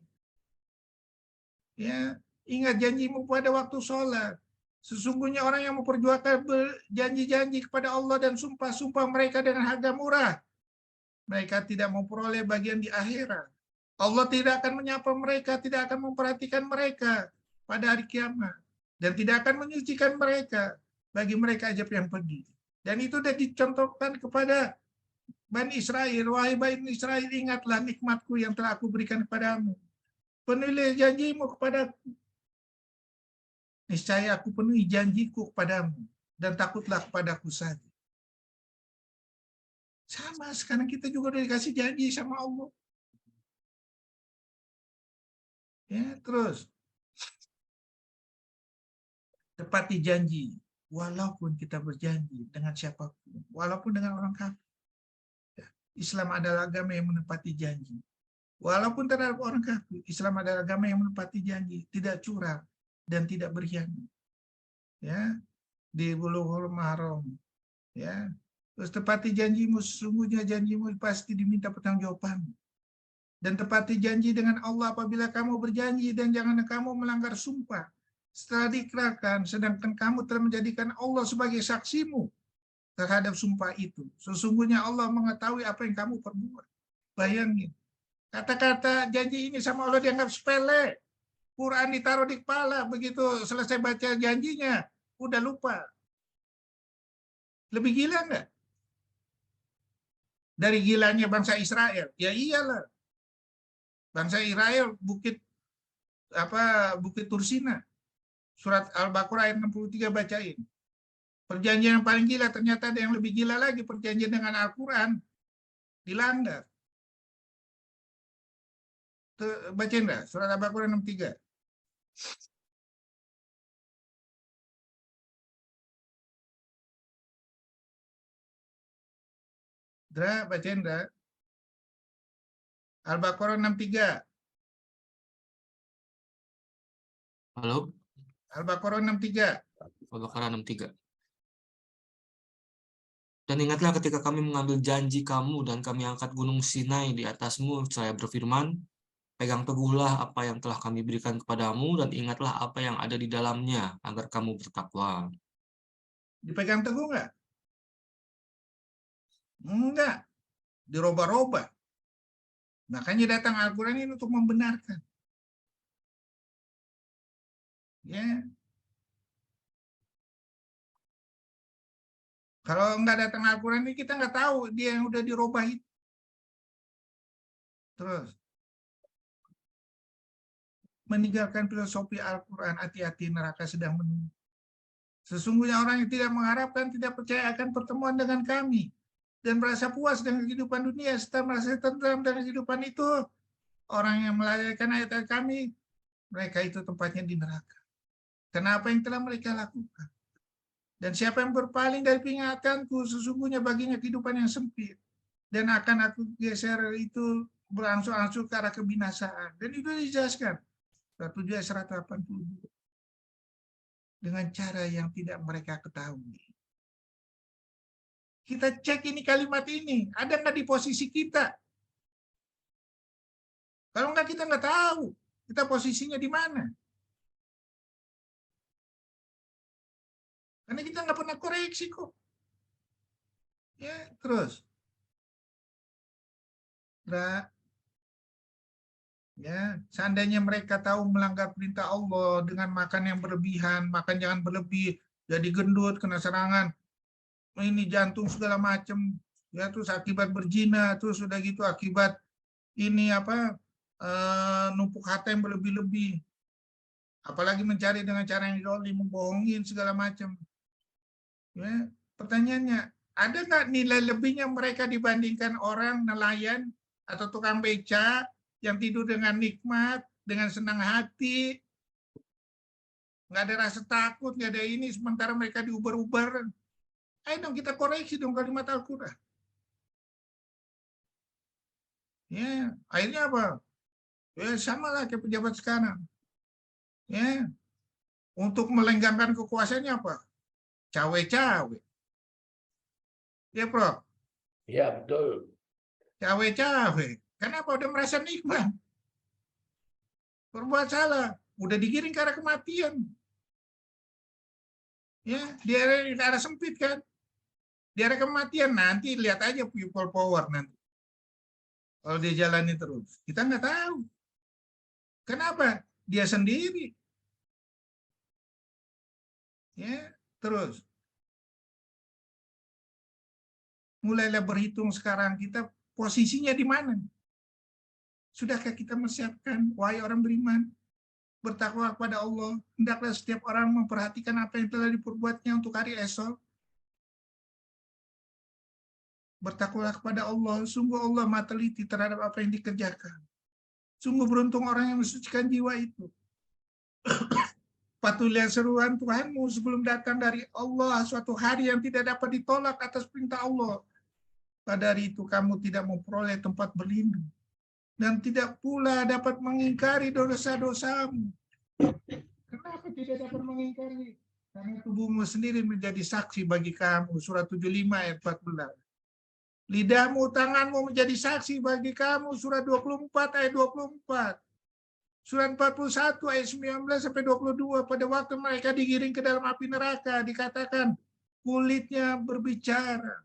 Speaker 2: Ya, ingat janjimu pada waktu sholat. Sesungguhnya orang yang memperjuangkan janji-janji kepada Allah dan sumpah-sumpah mereka dengan harga murah, mereka tidak memperoleh bagian di akhirat. Allah tidak akan menyapa mereka, tidak akan memperhatikan mereka pada hari kiamat, dan tidak akan menyucikan mereka bagi mereka ajab yang pergi. Dan itu sudah dicontohkan kepada Bani Israel. Wahai Bani Israel, ingatlah nikmatku yang telah aku berikan kepadamu. Penuhi janjimu kepadaku. Niscaya aku penuhi janjiku kepadamu, dan takutlah kepadaku saja. Sama, sekarang kita juga udah dikasih janji sama Allah. Ya, terus tepati janji, walaupun kita berjanji dengan siapapun, walaupun dengan orang kafir. Islam adalah agama yang menepati janji. Walaupun terhadap orang kafir, Islam adalah agama yang menepati janji, tidak curang dan tidak berkhianat. Ya, di Bulughul Maram. Ya, terus tepati janjimu, sesungguhnya janjimu pasti diminta pertanggungjawaban. Dan tepati janji dengan Allah apabila kamu berjanji, dan jangan kamu melanggar sumpah setelah diikrarkan, sedangkan kamu telah menjadikan Allah sebagai saksimu terhadap sumpah itu. Sesungguhnya Allah mengetahui apa yang kamu perbuat. Bayangin, kata-kata janji ini sama Allah dianggap sepele. Quran ditaruh di kepala, begitu selesai baca janjinya, udah lupa. Lebih gila nggak? Dari gilanya bangsa Israel. Ya iyalah. Bangsa Israel Bukit Tursina. Surat Al-Baqarah ayat 63 bacain. Perjanjian yang paling gila, ternyata ada yang lebih gila lagi, perjanjian dengan Al-Quran dilanggar. Bacain dah, surat Al-Baqarah 63. Dra, bacain dah. Al-Baqarah 63.
Speaker 1: Halo,
Speaker 2: Al-Baqarah 63.
Speaker 1: Al-Baqarah 63. Dan ingatlah ketika kami mengambil janji kamu dan kami angkat gunung Sinai di atasmu, saya berfirman, pegang teguhlah apa yang telah kami berikan kepadamu dan ingatlah apa yang ada di dalamnya agar kamu bertakwa.
Speaker 2: Dipegang teguh nggak? Enggak. Dirubah-rubah. Makanya datang Al-Quran ini untuk membenarkan. Ya. Kalau nggak datang Al-Quran ini kita nggak tahu dia yang udah dirubah itu. Terus meninggalkan filosofi Al-Quran, hati-hati neraka sedang menunggu. Sesungguhnya orang yang tidak mengharapkan, tidak percaya akan pertemuan dengan kami, dan merasa puas dengan kehidupan dunia, serta merasa tentram dengan kehidupan itu, orang yang melalaikan ayat-ayat kami, mereka itu tempatnya di neraka. Kenapa yang telah mereka lakukan? Dan siapa yang berpaling dari peringatanku, sesungguhnya baginya kehidupan yang sempit, dan akan aku geser itu berangsur-angsur ke arah kebinasaan. Dan itu dijelaskan 182 dengan cara yang tidak mereka ketahui. Kita cek ini kalimat ini, ada nggak di posisi kita? Kalau nggak, kita nggak tahu kita posisinya di mana. Karena kita nggak pernah koreksi kok. Ya, terus. Nah, ya, seandainya mereka tahu melanggar perintah Allah dengan makan yang berlebihan, makan jangan berlebih, jadi gendut, kena serangan, ini jantung segala macam, ya terus akibat berzina, terus sudah gitu akibat ini apa numpuk harta yang berlebih-lebih, apalagi mencari dengan cara yang zalim, membohongin segala macam. Ya, pertanyaannya, ada nggak nilai lebihnya mereka dibandingkan orang nelayan atau tukang beca yang tidur dengan nikmat, dengan senang hati, nggak ada rasa takut, nggak ada ini, sementara mereka diuber-uber. Ayo dong kita koreksi dong kalimat Al-Quran. Ya, akhirnya apa? Ya sama lah kayak pejabat sekarang. Ya, untuk melenggangkan kekuasaannya apa? Cawe-cawe. Ya, Prof.
Speaker 3: Ya, betul.
Speaker 2: Cawe-cawe. Kenapa? Udah merasa nikmat. Berbuat salah. Udah digiring ke arah kematian. Ya, di arah sempit kan. Di arah kematian. Nanti lihat aja people power nanti. Kalau dia jalani terus. Kita nggak tahu. Kenapa? Dia sendiri. Ya, terus. Mulailah berhitung sekarang kita posisinya di mana. Sudahkah kita mempersiapkan, wahai orang beriman, bertakwa kepada Allah, hendaklah setiap orang memperhatikan apa yang telah diperbuatnya untuk hari esok. Bertakwalah kepada Allah, sungguh Allah maha teliti terhadap apa yang dikerjakan. Sungguh beruntung orang yang mensucikan jiwa itu. Patuhilah seruan Tuhanmu sebelum datang dari Allah suatu hari yang tidak dapat ditolak atas perintah Allah. Pada hari itu kamu tidak memperoleh tempat berlindung dan tidak pula dapat mengingkari dosa-dosamu. Kenapa tidak dapat mengingkari? Karena tubuhmu sendiri menjadi saksi bagi kamu. Surat 75 ayat 14. Lidahmu, tanganmu menjadi saksi bagi kamu. Surat 24 ayat 24. Surat 41 ayat 19 sampai 22. Pada waktu mereka digiring ke dalam api neraka, dikatakan kulitnya berbicara,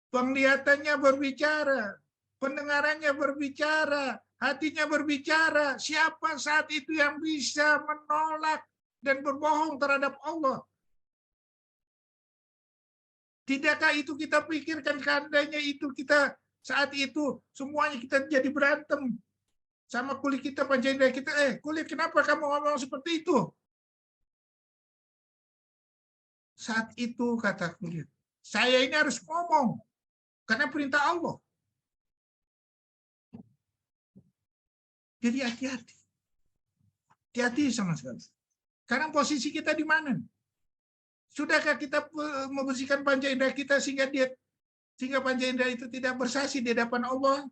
Speaker 2: penglihatannya berbicara, pendengarannya berbicara, hatinya berbicara. Siapa saat itu yang bisa menolak dan berbohong terhadap Allah? Tidakkah itu kita pikirkan, seandainya itu kita saat itu semuanya kita jadi berantem sama kulit kita, panca indera kita, kulit kenapa kamu ngomong seperti itu? Saat itu kata kulit, saya ini harus ngomong karena perintah Allah. Jadi hati-hati. Hati-hati sama sekali. Sekarang posisi kita di mana? Sudahkah kita membersihkan panca indera kita sehingga panca indera itu tidak bersaksi di hadapan Allah?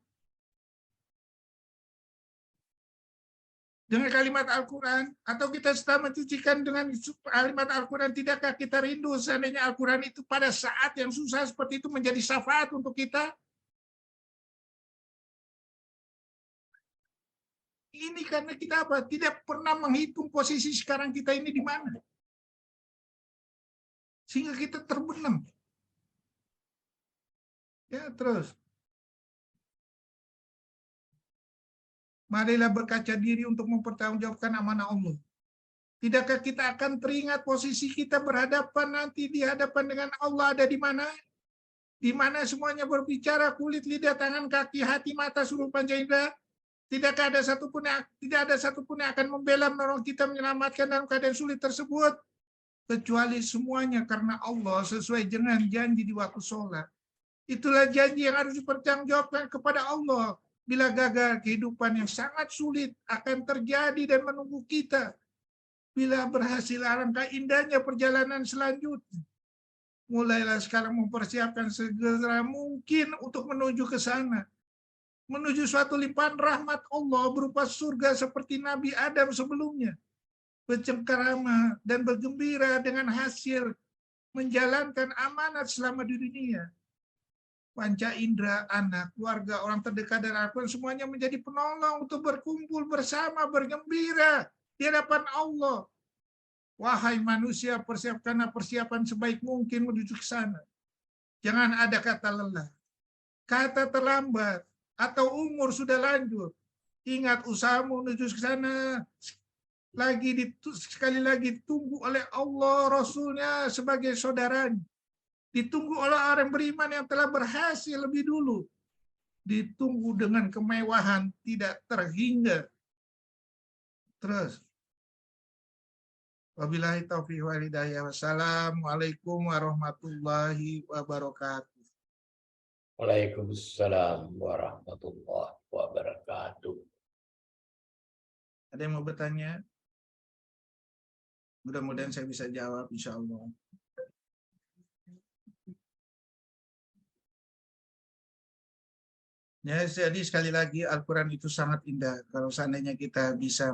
Speaker 2: Dengan kalimat Al-Quran, atau kita setelah mencucikan dengan kalimat Al-Quran, tidakkah kita rindu seandainya Al-Quran itu pada saat yang susah seperti itu menjadi syafaat untuk kita? Ini karena kita apa? Tidak pernah menghitung posisi sekarang kita ini di mana. Sehingga kita terbenam. Ya, terus. Marilah berkaca diri untuk mempertanggungjawabkan amanah Allah. Tidakkah kita akan teringat posisi kita berhadapan nanti di hadapan dengan Allah ada di mana? Di mana semuanya berbicara, kulit, lidah, tangan, kaki, hati, mata, seluruh panca indera. Tidakkah tidak ada satupun yang akan membela menolong kita menyelamatkan dalam keadaan sulit tersebut, kecuali semuanya karena Allah sesuai dengan janji di waktu sholat. Itulah janji yang harus dipertanggungjawabkan kepada Allah. Bila gagal, kehidupan yang sangat sulit akan terjadi dan menunggu kita. Bila berhasil, alangkah indahnya perjalanan selanjutnya. Mulailah sekarang mempersiapkan segera mungkin untuk menuju ke sana. Menuju suatu limpahan rahmat Allah berupa surga seperti Nabi Adam sebelumnya. Bercengkerama dan bergembira dengan hasil menjalankan amanat selama di dunia. Panca indera, anak, keluarga, orang terdekat dan Al-Quran semuanya menjadi penolong untuk berkumpul bersama, bergembira di hadapan Allah. Wahai manusia, persiapkanlah persiapan sebaik mungkin menuju ke sana. Jangan ada kata lelah, kata terlambat, atau umur sudah lanjut. Ingat usahamu menuju ke sana sekali lagi ditunggu oleh Allah, Rasulnya sebagai saudaranya. Ditunggu oleh orang beriman yang telah berhasil lebih dulu. Ditunggu dengan kemewahan tidak terhingga. Terus. Wabillahi taufiq wal hidayah. Wassalamualaikum warahmatullahi wabarakatuh.
Speaker 3: Waalaikumsalam warahmatullahi wabarakatuh.
Speaker 2: Ada yang mau bertanya? Mudah-mudahan saya bisa jawab, insya Allah. Ya, jadi sekali lagi Al-Quran itu sangat indah. Kalau seandainya kita bisa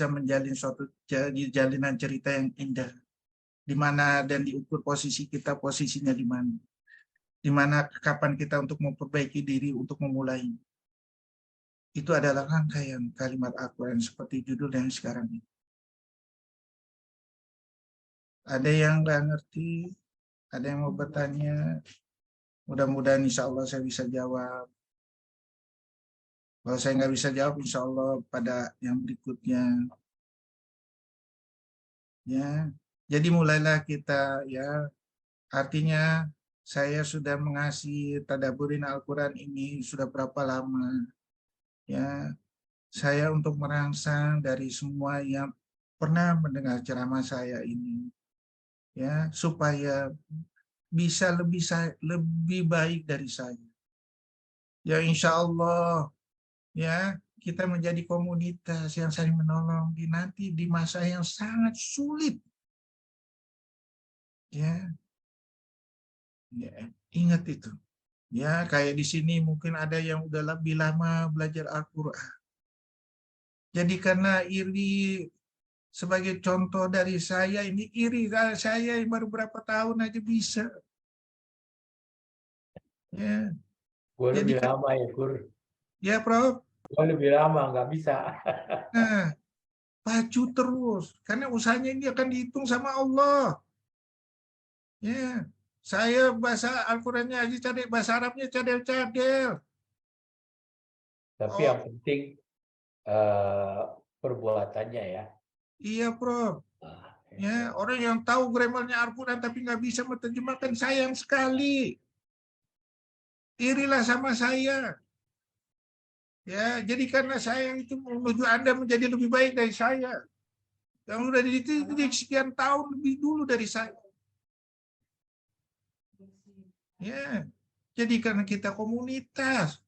Speaker 2: menjalin suatu jalinan cerita yang indah, di mana dan diukur posisi kita, posisinya di mana kapan kita untuk memperbaiki diri untuk memulai. Itu adalah rangkaian kalimat Al-Quran seperti judul yang sekarang ini. Ada yang nggak ngerti, ada yang mau bertanya, mudah-mudahan insya Allah saya bisa jawab. Kalau saya nggak bisa jawab, insya Allah pada yang berikutnya. Ya, jadi mulailah kita ya. Artinya saya sudah mengasih tadabburin Al-Quran ini sudah berapa lama? Ya, saya untuk merangsang dari semua yang pernah mendengar ceramah saya ini, ya, supaya bisa lebih baik dari saya. Ya, insya Allah. Ya, kita menjadi komunitas yang saling menolong nanti di masa yang sangat sulit. Ya, ingat itu. Ya, kayak di sini mungkin ada yang udah lebih lama belajar Al-Quran. Jadi karena iri, sebagai contoh dari saya, ini iri saya yang baru berapa tahun aja bisa. Ya.
Speaker 3: Gue
Speaker 2: Jadi
Speaker 3: lebih lama ya, Gur.
Speaker 2: ya, Prof.
Speaker 3: Gue lebih lama, nggak bisa.
Speaker 2: Nah, pacu terus. Karena usahanya ini akan dihitung sama Allah. Ya, saya bahasa Al-Qurannya aja cadel, bahasa Arabnya cadel-cadel.
Speaker 3: Tapi
Speaker 2: Oh,
Speaker 3: yang penting perbuatannya ya.
Speaker 2: iya, Prof. Ya, orang yang tahu grammarnya Al-Quran tapi nggak bisa menerjemahkan, sayang sekali. Irilah sama saya. Ya, jadi karena saya itu menuju Anda menjadi lebih baik dari saya. Yang sudah dididik sekian tahun lebih dulu dari saya. Ya, jadi karena kita komunitas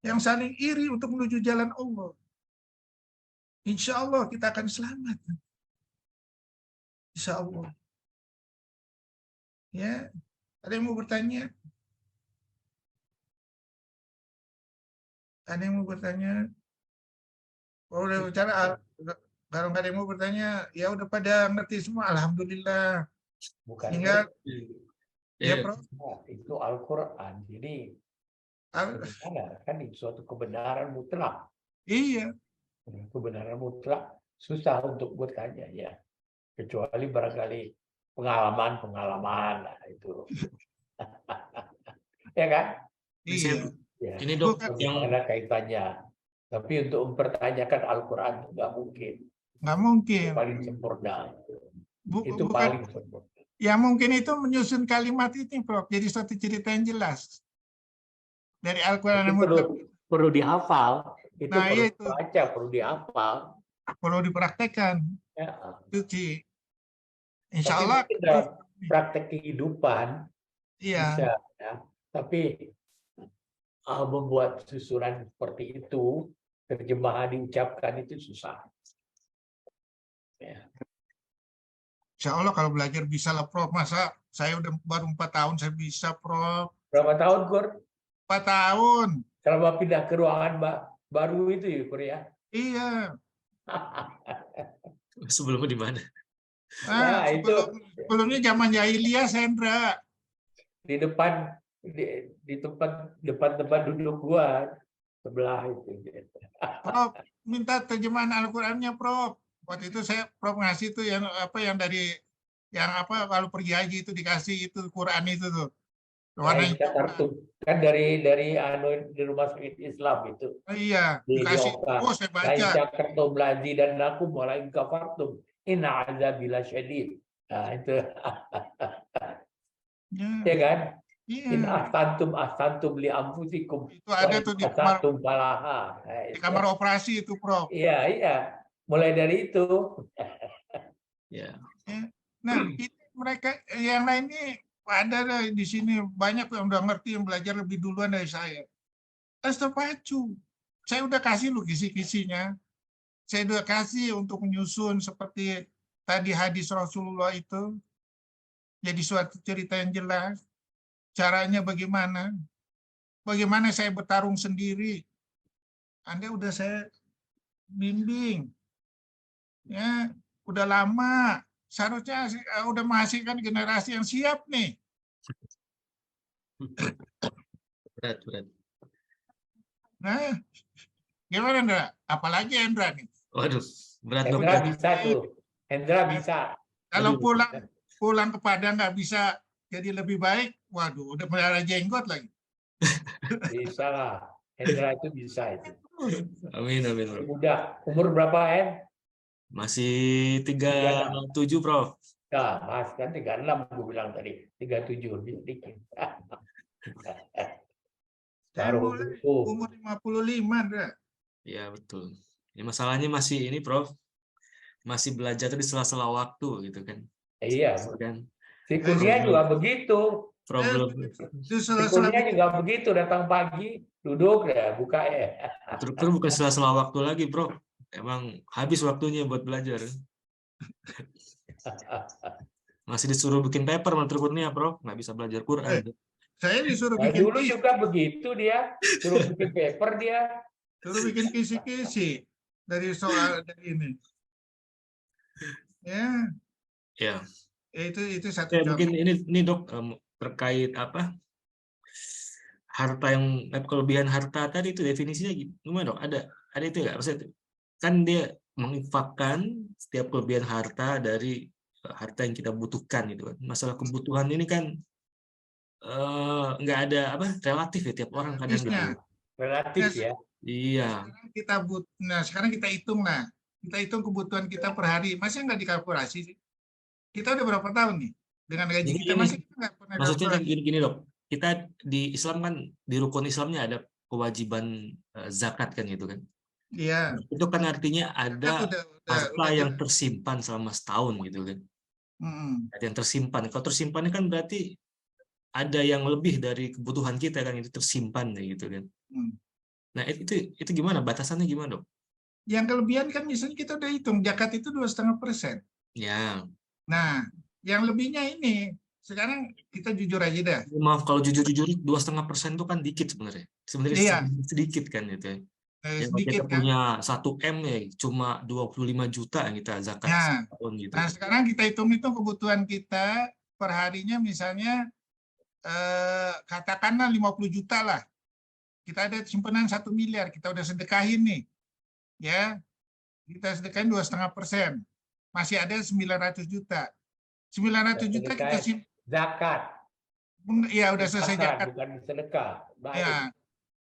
Speaker 2: yang saling iri untuk menuju jalan Allah. Insya Allah kita akan selamat. Insya Allah. Ya, ada yang mau bertanya? Ada yang mau bertanya? Oh, udah bicara. Kalau nggak ada yang mau bertanya, ya udah pada ngerti semua. Alhamdulillah.
Speaker 3: Bukan
Speaker 2: Sehingga, ya,
Speaker 1: Iya.
Speaker 2: Prof.
Speaker 3: itu Al-Quran. Jadi bagaimana kan itu suatu kebenaran mutlak.
Speaker 2: Iya.
Speaker 3: Kebenaran mutlak susah untuk bertanya ya. Kecuali barangkali pengalaman lah itu. Ya kan?
Speaker 2: Iya.
Speaker 3: Ya,
Speaker 1: Ini Dok,
Speaker 2: Bukan,
Speaker 1: yang
Speaker 3: ada kaitannya. Tapi untuk mempertanyakan Al-Quran nggak mungkin.
Speaker 2: nggak mungkin.
Speaker 3: Paling sempurna. Itu
Speaker 2: Bukan.
Speaker 3: paling sempurna.
Speaker 2: Ya mungkin itu menyusun kalimat ini, Prof. Jadi suatu cerita yang jelas. Dari Al-Quran yang
Speaker 3: Perlu dihafal. Itu
Speaker 2: Nah,
Speaker 3: perlu
Speaker 2: iya itu.
Speaker 3: dibaca, perlu dihafal.
Speaker 2: Perlu dipraktekkan.
Speaker 3: Ya.
Speaker 2: Suci. Insya
Speaker 3: Tapi
Speaker 2: Allah.
Speaker 3: mungkin dalam praktek kehidupan
Speaker 2: Iya.
Speaker 3: bisa. Ya. Tapi membuat susunan seperti itu, terjemahan diucapkan itu susah. Ya.
Speaker 2: Insya Allah kalau belajar bisa lah, Prof. Masa saya udah baru 4 tahun saya bisa, Prof.
Speaker 3: Berapa tahun, Gur?
Speaker 2: 4 tahun.
Speaker 3: Kalau pindah ke ruangan baru itu ya, Gur ya?
Speaker 2: Iya.
Speaker 1: sebelumnya di mana?
Speaker 2: Nah,
Speaker 3: itu
Speaker 2: sebelumnya zaman jahiliyah, Sendra.
Speaker 3: di depan duduk gua sebelah itu.
Speaker 2: Prof, minta terjemahan Al-Qurannya, Prof. Waktu itu saya Prof ngasih tuh yang apa yang dari yang apa kalau pergi haji itu dikasih itu Quran itu tuh warna
Speaker 3: Lain
Speaker 2: hijau.
Speaker 3: kartu kan dari anu di rumah sakit Islam itu
Speaker 2: Oh, iya
Speaker 3: di
Speaker 2: dikasih. Oh
Speaker 3: Oka.
Speaker 2: saya
Speaker 3: Lain
Speaker 2: baca.
Speaker 3: syakartum lazi dan lakum walain kafartum inna azabila syadid. Nah itu
Speaker 2: Ya,
Speaker 3: ya kan? In
Speaker 2: iya.
Speaker 3: ahsantum li anfusikum
Speaker 2: Itu
Speaker 3: wa
Speaker 2: ada
Speaker 3: in
Speaker 2: tuh
Speaker 3: asatum falaha. Nah,
Speaker 2: di
Speaker 3: itu.
Speaker 2: kamar operasi itu Prof.
Speaker 3: Iya, iya. Mulai dari itu.
Speaker 1: Ya.
Speaker 2: Ya. Nah, ini mereka yang lain ini ada di sini banyak yang udah ngerti yang belajar lebih duluan dari saya. Harus terpacu. Saya udah kasih lu kisi-kisinya. Saya udah kasih untuk menyusun seperti tadi hadis Rasulullah itu jadi suatu cerita yang jelas. Caranya bagaimana? Bagaimana saya bertarung sendiri? Anda udah saya bimbing. Ya, udah lama. Seharusnya udah menghasilkan generasi yang siap nih.
Speaker 1: Berat.
Speaker 2: Nah, gimana Indra? Apalagi Indra nih.
Speaker 1: Waduh, berat dok.
Speaker 3: Hendra bisa tuh. Hendra bisa.
Speaker 2: Kalau
Speaker 1: Aduh.
Speaker 2: pulang ke Padang nggak bisa jadi lebih baik, waduh, udah melihara jenggot lagi.
Speaker 3: Bisa lah. Hendra itu bisa itu.
Speaker 1: Amin, bro.
Speaker 3: Udah. Umur berapa, Hen?
Speaker 1: Masih 37, Prof.
Speaker 3: Nah, Mas kan 36 gue bilang tadi. 37 lebih sedikit.
Speaker 2: Saya
Speaker 3: Baru
Speaker 2: mulai
Speaker 3: buku.
Speaker 2: umur 55, Indra.
Speaker 1: Ya, betul. Ya, masalahnya masih ini, Prof. Masih belajar tuh di sela-sela waktu gitu kan.
Speaker 3: Iya.
Speaker 1: Kan
Speaker 3: Si kuliah juga begitu.
Speaker 1: problem.
Speaker 2: Itu
Speaker 3: Si
Speaker 2: sela-sela
Speaker 3: kuliah juga begitu. Datang pagi, duduk ya, buka ya.
Speaker 1: Struktur bukan sela-sela waktu lagi, Bro. Emang habis waktunya buat belajar. Masih disuruh bikin paper menurutnya, Bro. Nggak bisa belajar Quran.
Speaker 2: saya disuruh
Speaker 3: Nah,
Speaker 2: bikin
Speaker 3: dulu juga begitu dia. Suruh bikin paper dia.
Speaker 2: kisi-kisi dari soal dari ini. Ya,
Speaker 1: Ya.
Speaker 2: itu satu
Speaker 1: Ya,
Speaker 2: contoh.
Speaker 1: mungkin ini Dok, terkait apa? Harta yang kelebihan harta tadi itu definisinya gimana, Dok? Ada itu nggak? Maksudnya kan dia menginfakkan setiap kelebihan harta dari harta yang kita butuhkan gitu kan. Masalah kebutuhan ini kan nggak ada apa relatif ya, tiap orang kadang gitu.
Speaker 2: Relatifnya.
Speaker 3: Relatif ya.
Speaker 1: Iya.
Speaker 2: Sekarang kita hitung lah. Kita hitung kebutuhan kita per hari. Masih nggak dikalkulasi sih? Kita udah berapa tahun nih? Dengan gaji kita
Speaker 1: Gini,
Speaker 2: masih nggak pernah
Speaker 1: maksudnya kan
Speaker 2: kalkulasi.
Speaker 1: gini Dok. Kita di Islam kan di rukun Islamnya ada kewajiban zakat kan gitu kan.
Speaker 2: Iya.
Speaker 1: Itu kan artinya
Speaker 2: Zakat
Speaker 1: ada harta
Speaker 2: udah
Speaker 1: yang
Speaker 2: jelas.
Speaker 1: tersimpan selama setahun gitu kan. Ada yang tersimpan. Kalau tersimpan kan berarti ada yang lebih dari kebutuhan kita kan, itu tersimpan gitu kan. Nah itu gimana, batasannya gimana, Dok?
Speaker 2: Yang kelebihan kan misalnya kita udah hitung zakat itu 2,5%.
Speaker 1: Ya.
Speaker 2: Nah, yang lebihnya ini sekarang kita jujur aja dah.
Speaker 1: Maaf kalau jujur 2,5% itu kan dikit sebenarnya. Sebenarnya
Speaker 2: Iya.
Speaker 1: sedikit kan gitu ya. Yang
Speaker 2: Sedikit
Speaker 1: kita
Speaker 2: kan.
Speaker 1: punya 1 M ya cuma 25 juta yang kita zakat
Speaker 2: Ya.
Speaker 1: setahun gitu.
Speaker 2: Nah, sekarang kita hitung kebutuhan kita per harinya misalnya katakanlah 50 juta lah. Kita ada simpanan 1 miliar, kita udah sedekahin nih. Ya. Kita sedekahin 2,5%. Masih ada 900 juta. 900 juta kita simpan.
Speaker 3: Zakat.
Speaker 2: Ya, udah selesai zakat.
Speaker 3: Bukan sedekah. Baik.
Speaker 2: Ya.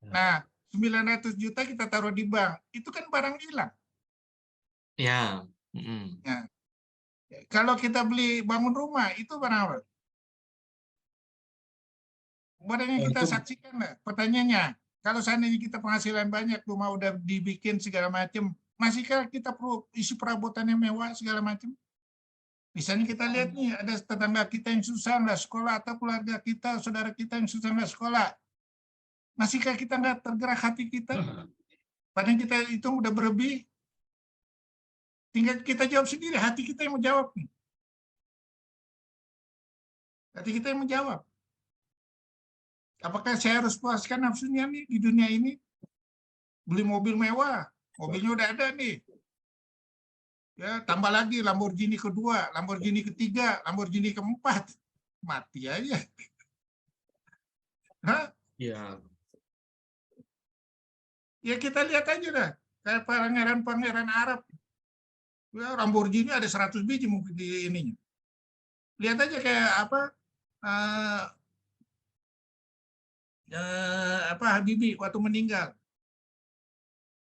Speaker 2: Nah, 900 juta kita taruh di bank. Itu kan barang hilang.
Speaker 1: Ya.
Speaker 2: Ya. Kalau kita beli bangun rumah, itu barang apa? Barang yang kita saksikan lah. Pertanyaannya, kalau seandainya kita penghasilan banyak, rumah udah dibikin segala macam, masihkah kita perlu isi perabotan yang mewah segala macam? Misalnya kita lihat nih, ada tetangga kita yang susah nggak sekolah, atau keluarga kita, saudara kita yang susah nggak sekolah. Masihkah kita nggak tergerak hati kita? Padahal kita itu udah berlebih. Tinggal kita jawab sendiri, hati kita yang menjawab nih. Hati kita yang menjawab. Apakah saya harus puaskan nafsunya nih di dunia ini? Beli mobil mewah, mobilnya udah ada nih. Ya, tambah lagi Lamborghini kedua, Lamborghini ketiga, Lamborghini keempat. Mati aja. Hah?
Speaker 1: Ya.
Speaker 2: Ya kita lihat aja dah. Kayak pangeran-pangeran Arab. Ya, Lamborghini ada 100 biji mungkin di ininya. Lihat aja kayak apa Habibie waktu meninggal.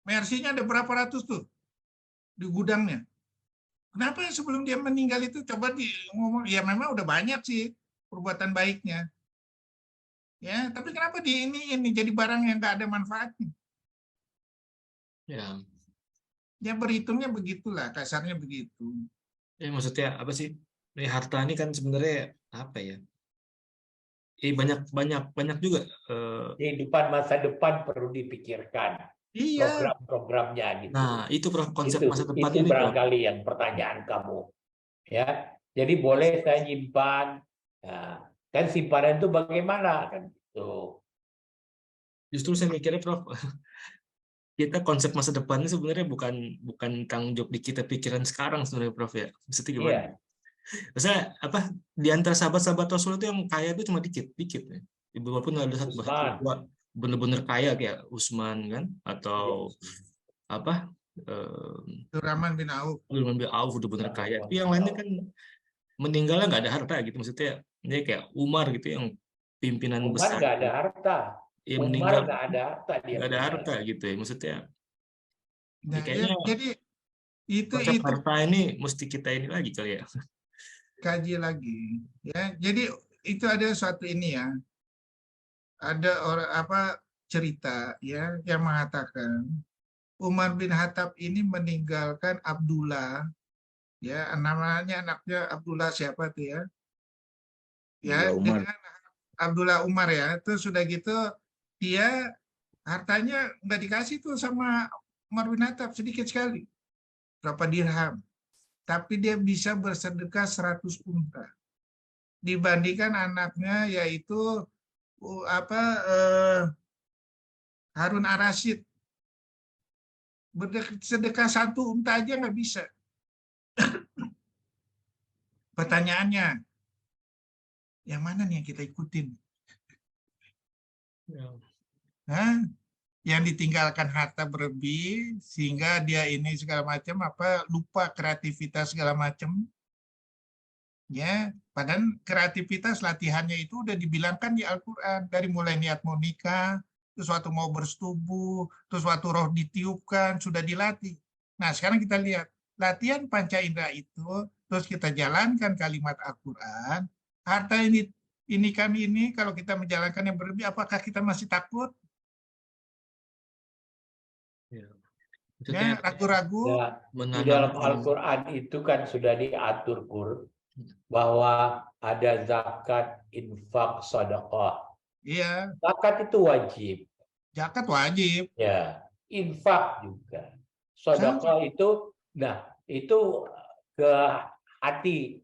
Speaker 2: Mercy-nya ada berapa ratus tuh di gudangnya. Kenapa sebelum dia meninggal itu coba ngomong, ya memang udah banyak sih perbuatan baiknya. Ya, tapi kenapa ini jadi barang yang nggak ada manfaatnya?
Speaker 1: Ya,
Speaker 2: Ya berhitungnya begitulah, kasarnya begitu.
Speaker 1: maksudnya apa sih? Harta ini kan sebenarnya apa ya? Banyak juga.
Speaker 3: Kehidupan masa depan perlu dipikirkan
Speaker 2: Iya,
Speaker 3: program-programnya gitu.
Speaker 1: Nah, itu Prof, konsep masa depan
Speaker 3: Itu
Speaker 1: ini, Prof.
Speaker 3: barangkali yang pertanyaan kamu, ya. Jadi boleh saya nyimpan, nah, kan simpanan itu bagaimana kan? Tuh.
Speaker 1: Justru saya mikirnya, Prof, kita konsep masa depan ini sebenarnya bukan tanggung jawab di kita pikiran sekarang sebenarnya, Prof ya. Maksudnya gimana?
Speaker 3: Iya.
Speaker 1: Maksudnya apa? Di antara sahabat-sahabat Rasul itu yang kaya itu cuma dikit ya. Walaupun ada satu
Speaker 3: Usman.
Speaker 1: bener-bener kaya kayak Utsman kan, atau apa?
Speaker 2: Abdurrahman bin Auf.
Speaker 1: Abdurrahman bin Auf udah bener kaya. Tapi yang lainnya kan meninggalnya nggak ada harta gitu. Maksudnya dia kayak Umar gitu yang pimpinan
Speaker 3: Umar
Speaker 1: besar.
Speaker 3: nggak ada harta.
Speaker 1: Ya,
Speaker 3: Umar
Speaker 1: meninggal
Speaker 3: nggak ada harta, dia
Speaker 1: nggak ada
Speaker 3: meninggal.
Speaker 1: harta gitu ya. Maksudnya
Speaker 2: Nah,
Speaker 1: kayaknya
Speaker 2: jadi
Speaker 1: konsep
Speaker 2: itu
Speaker 1: harta ini mesti kita ini lagi kali ya.
Speaker 2: kaji lagi. Ya, jadi itu ada suatu ini ya. Ada orang cerita ya yang mengatakan Umar bin Khattab ini meninggalkan Abdullah, ya namanya anaknya Abdullah siapa tuh ya? Ya,
Speaker 4: Umar.
Speaker 2: dengan Abdullah Umar ya. Terus sudah gitu dia hartanya nggak dikasih tuh sama Umar bin Khattab, sedikit sekali. Berapa dirham. Tapi dia bisa bersedekah 100 unta. Dibandingkan anaknya yaitu Harun Ar-Rasyid. Bersedekah 1 unta aja nggak bisa. Pertanyaannya, yang mana nih yang kita ikutin? Hah? Yang ditinggalkan harta berlebih sehingga dia ini segala macam lupa kreativitas segala macam. Ya, padahal kreativitas latihannya itu udah dibilangkan di Al-Qur'an, dari mulai niat mau nikah, terus waktu mau bersetubuh, terus waktu roh ditiupkan sudah dilatih. Nah, sekarang kita lihat latihan panca indera itu, terus kita jalankan kalimat Al-Qur'an, harta ini kalau kita menjalankan yang berlebih, apakah kita masih takut? Ya, ragu-ragu.
Speaker 3: Di dalam Al-Quran itu kan sudah diatur bahwa ada zakat, infak, sedekah.
Speaker 2: Iya.
Speaker 3: Zakat itu wajib.
Speaker 2: Zakat wajib.
Speaker 3: Ya, infak juga. Sedekah itu, itu ke hati.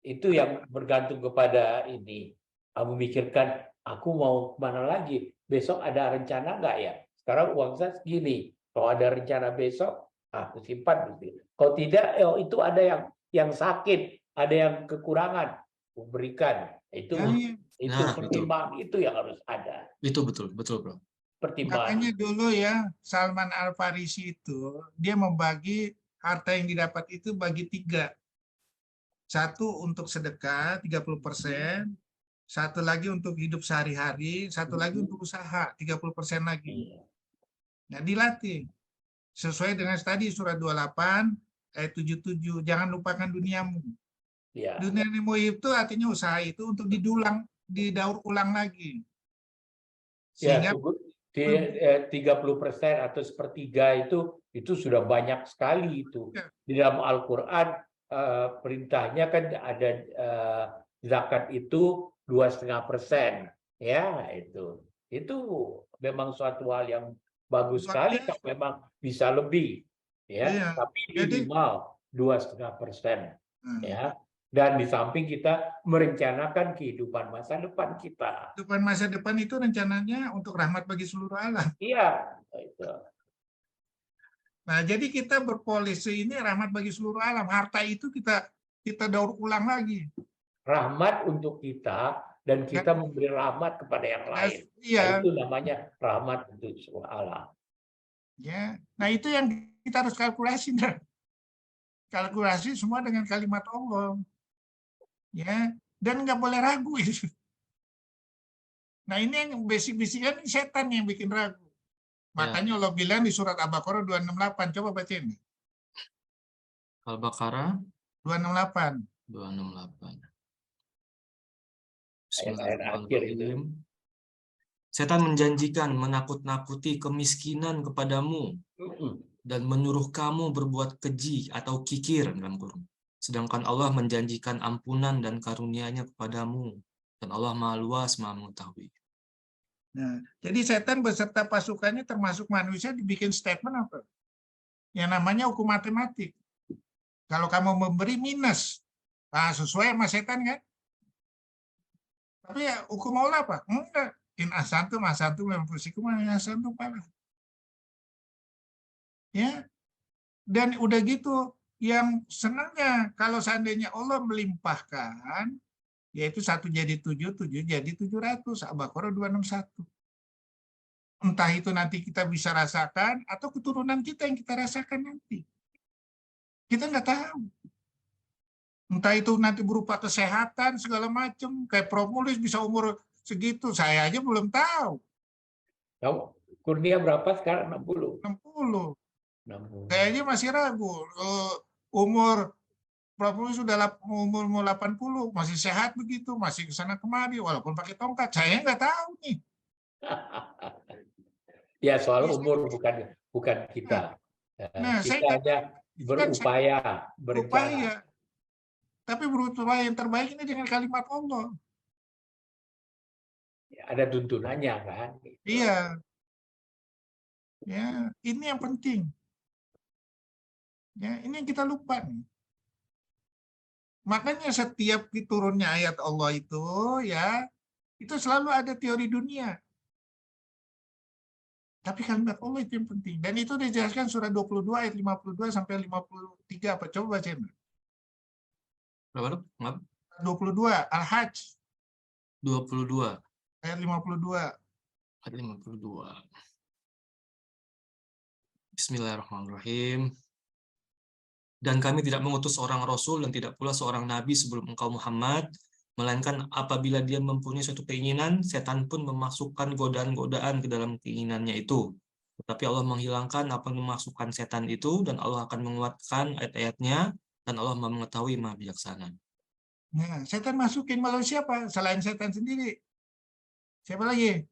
Speaker 3: Itu yang bergantung kepada ini. Kamu mikirkan, aku mau kemana lagi? Besok ada rencana nggak ya? Sekarang uang saya segini. Kalau ada rencana besok, aku simpan. Kalau tidak, itu ada yang sakit, ada yang kekurangan, berikan. Itu pertimbangan itu yang harus ada.
Speaker 1: Itu betul, Bro.
Speaker 3: Pertimbangan.
Speaker 2: Makanya dulu ya Salman Al-Farisi itu dia membagi harta yang didapat itu bagi 3. 1 untuk sedekah 30%, 1 lagi untuk hidup sehari-hari, 1 lagi untuk usaha 30% lagi. Nah, dilatih sesuai dengan tadi surat 28 ayat 77, jangan lupakan duniamu. Ya. Duniamu itu artinya usaha itu untuk didaur ulang lagi.
Speaker 3: Sehingga 30% atau sepertiga itu sudah banyak sekali itu. Ya. Di dalam Al-Qur'an perintahnya kan ada zakat itu 2,5%, ya itu memang suatu hal yang bagus sekali kalau memang bisa lebih, ya, tapi minimal 2,5%, ya. Dan di samping kita merencanakan kehidupan masa depan kita.
Speaker 2: Kehidupan masa depan itu rencananya untuk rahmat bagi seluruh alam.
Speaker 3: Iya, itu.
Speaker 2: Nah, jadi kita berpolisi ini rahmat bagi seluruh alam. Harta itu kita daur ulang lagi.
Speaker 3: Rahmat untuk kita dan kita memberi rahmat kepada yang lain.
Speaker 2: Iya.
Speaker 3: Nah, itu namanya rahmat untuk seluruh alam.
Speaker 2: Ya. Nah, itu yang kita harus kalkulasi. kalkulasi semua dengan kalimat Allah. Ya, dan nggak boleh ragu itu. Nah, ini yang bisik-bisikan setan yang bikin ragu. Makanya Allah bilang di surat Al-Baqarah 268, coba bacain.
Speaker 1: Al-Baqarah
Speaker 2: 268.
Speaker 1: 268.
Speaker 3: Ayat-ayat akhir itu.
Speaker 1: Bismillahirrahmanirrahim. Setan menjanjikan menakut-nakuti kemiskinan kepadamu dan menyuruh kamu berbuat keji atau kikir dalam kurung. Sedangkan Allah menjanjikan ampunan dan karunia-Nya kepadamu dan Allah Maha Luas, Maha mengetahui.
Speaker 2: Nah, jadi setan beserta pasukannya termasuk manusia dibikin statement apa? Yang namanya hukum matematik. Kalau kamu memberi minus, nah sesuai sama setan kan? Tapi ya hukum Allah apa? Enggak. In asantum memfusikum asantum parah. Ya. Dan udah gitu, yang senangnya kalau seandainya Allah melimpahkan, yaitu 1 jadi 7, 7 jadi 700, Al-Baqarah 261. Entah itu nanti kita bisa rasakan, atau keturunan kita yang kita rasakan nanti. Kita nggak tahu. Entah itu nanti berupa kesehatan, segala macam. Kayak Prof. Mulis bisa umur segitu, saya aja belum tahu.
Speaker 3: Kurnia berapa sekarang? 60.
Speaker 2: 60.
Speaker 3: 60.
Speaker 2: Saya aja masih ragu. Umur Prof. Mulis sudah umur 80, masih sehat begitu, masih kesana kemari, walaupun pakai tongkat. Saya nggak tahu nih.
Speaker 3: Ya, soal umur bukan kita.
Speaker 2: Nah,
Speaker 3: kita hanya berupaya, berencana.
Speaker 2: Tapi berupaya yang terbaik ini dengan kalimat Allah.
Speaker 3: Ada tuntunannya kan?
Speaker 2: Iya. Ya, ini yang penting. Ya, ini yang kita lupa nih. Makanya setiap turunnya ayat Allah itu ya, itu selalu ada teori dunia. Tapi kalimat Allah itu yang penting. Dan itu dijelaskan surat 22 ayat 52 sampai 53 apa? Coba baca.
Speaker 1: Berapa?
Speaker 2: 22 Al-Hajj
Speaker 1: 22
Speaker 2: ayat 52.
Speaker 1: ayat 52. Bismillahirrahmanirrahim. Dan kami tidak mengutus seorang rasul dan tidak pula seorang nabi sebelum engkau Muhammad, melainkan apabila dia mempunyai suatu keinginan, setan pun memasukkan godaan-godaan ke dalam keinginannya itu. Tetapi Allah menghilangkan apa yang memasukkan setan itu, dan Allah akan menguatkan ayat-ayatnya, dan Allah Maha mengetahui, Maha bijaksana.
Speaker 2: Nah, setan masukin manusia siapa? Selain setan sendiri. Siapa lagi?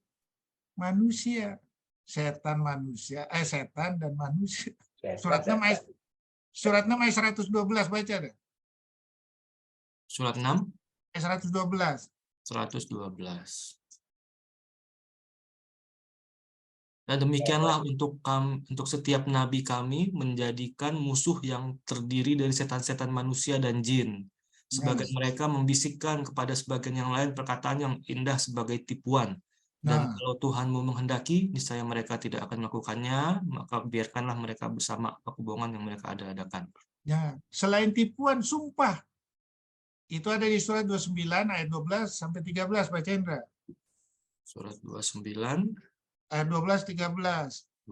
Speaker 2: Manusia. Setan manusia, setan dan manusia. Surat 6 ayat 112 baca deh.
Speaker 1: Surat 6
Speaker 2: ayat 112.
Speaker 1: 112. Dan demikianlah untuk setiap nabi kami menjadikan musuh yang terdiri dari setan-setan manusia dan jin. Sebagian mereka membisikkan kepada sebagian yang lain perkataan yang indah sebagai tipuan. Dan kalau Tuhanmu menghendaki, niscaya mereka tidak akan melakukannya, maka biarkanlah mereka bersama kebohongan yang mereka ada-adakan.
Speaker 2: Ya, selain tipuan, sumpah. Itu ada di surat 29 ayat 12 sampai 13, baca Indra.
Speaker 1: Surat 29
Speaker 2: ayat 12 13.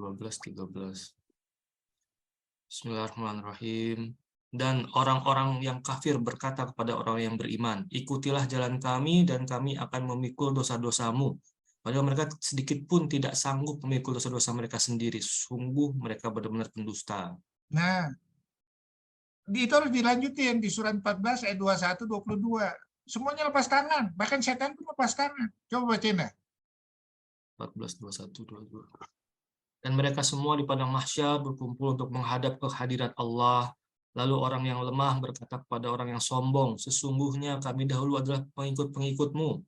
Speaker 1: Bismillahirrahmanirrahim. Dan orang-orang yang kafir berkata kepada orang yang beriman, ikutilah jalan kami dan kami akan memikul dosa-dosamu. Padahal mereka sedikit pun tidak sanggup memikul dosa-dosa mereka sendiri. Sungguh mereka benar-benar pendusta.
Speaker 2: Nah, itu harus dilanjutin di surat 14 ayat 21 22. Semuanya lepas tangan, bahkan setan pun lepas tangan. Coba bacain dah.
Speaker 1: 14 21 22. Dan mereka semua di padang mahsyar berkumpul untuk menghadap ke hadirat Allah. Lalu orang yang lemah berkata kepada orang yang sombong, sesungguhnya kami dahulu adalah pengikut-pengikutmu.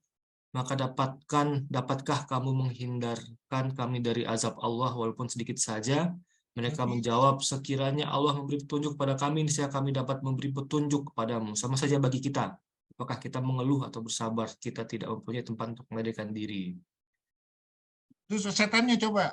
Speaker 1: Maka dapatkah kamu menghindarkan kami dari azab Allah walaupun sedikit saja? Mereka menjawab, sekiranya Allah memberi petunjuk kepada kami, niscaya kami dapat memberi petunjuk kepadamu. Sama saja bagi kita. Apakah kita mengeluh atau bersabar? Kita tidak mempunyai tempat untuk melarikan diri.
Speaker 2: Terus setannya coba.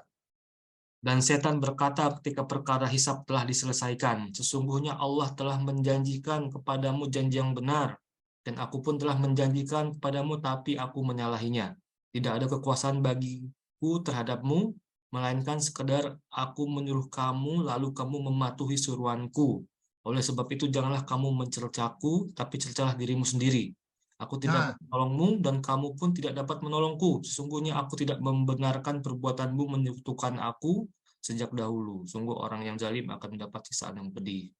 Speaker 1: Dan setan berkata ketika perkara hisab telah diselesaikan, sesungguhnya Allah telah menjanjikan kepadamu janji yang benar. Dan aku pun telah menjanjikan kepadamu, tapi aku menyalahinya. Tidak ada kekuasaan bagiku terhadapmu, melainkan sekedar aku menyuruh kamu, lalu kamu mematuhi suruhanku. Oleh sebab itu janganlah kamu mencercaku, tapi cercalah dirimu sendiri. Aku tidak menolongmu dan kamu pun tidak dapat menolongku. Sesungguhnya aku tidak membenarkan perbuatanmu menyekutukan aku sejak dahulu. Sungguh orang yang zalim akan mendapat siksaan yang pedih.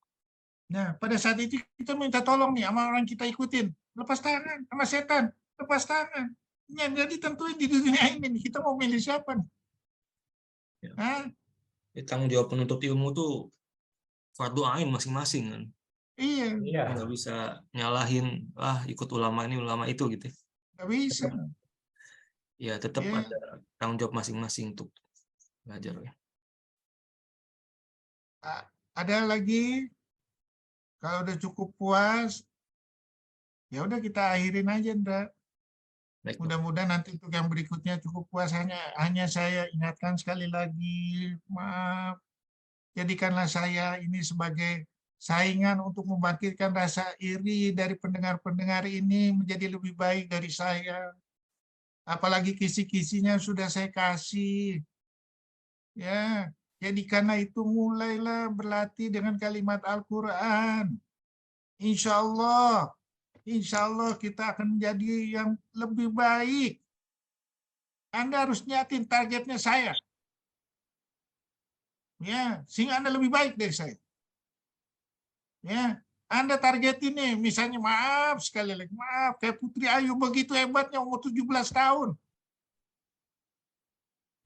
Speaker 2: Nah, pada saat itu kita minta tolong nih sama orang kita ikutin. Lepas tangan sama setan. Lepas tangan. Nah, jadi tentuin di dunia ini nih, kita mau milih siapa nih?
Speaker 1: Ya.
Speaker 2: Hah?
Speaker 1: Tanggung jawab penuntut ilmu tuh fardu ain masing-masing kan.
Speaker 2: Iya,
Speaker 3: Iya.
Speaker 1: Nggak bisa nyalahin, ikut ulama ini, ulama itu gitu.
Speaker 2: nggak bisa.
Speaker 1: Ya, tetap
Speaker 2: Iya.
Speaker 1: ada tanggung jawab masing-masing untuk belajar. Ya.
Speaker 2: Ada lagi, kalau udah cukup puas, ya udah kita akhirin aja, Ndra.
Speaker 1: Baik, Dok.
Speaker 2: Mudah-mudahan nanti untuk yang berikutnya cukup puas. Hanya saya ingatkan sekali lagi, maaf, jadikanlah saya ini sebagai saingan untuk membangkitkan rasa iri dari pendengar-pendengar ini menjadi lebih baik dari saya. Apalagi kisi-kisinya sudah saya kasih. Ya, jadi karena itu mulailah berlatih dengan kalimat Al-Quran. Insya Allah kita akan menjadi yang lebih baik. Anda harus nyatin targetnya saya. Ya, sehingga Anda lebih baik dari saya. Ya, Anda target ini, misalnya maaf sekali lagi, maaf, kayak Putri Ayu begitu hebatnya umur 17 tahun.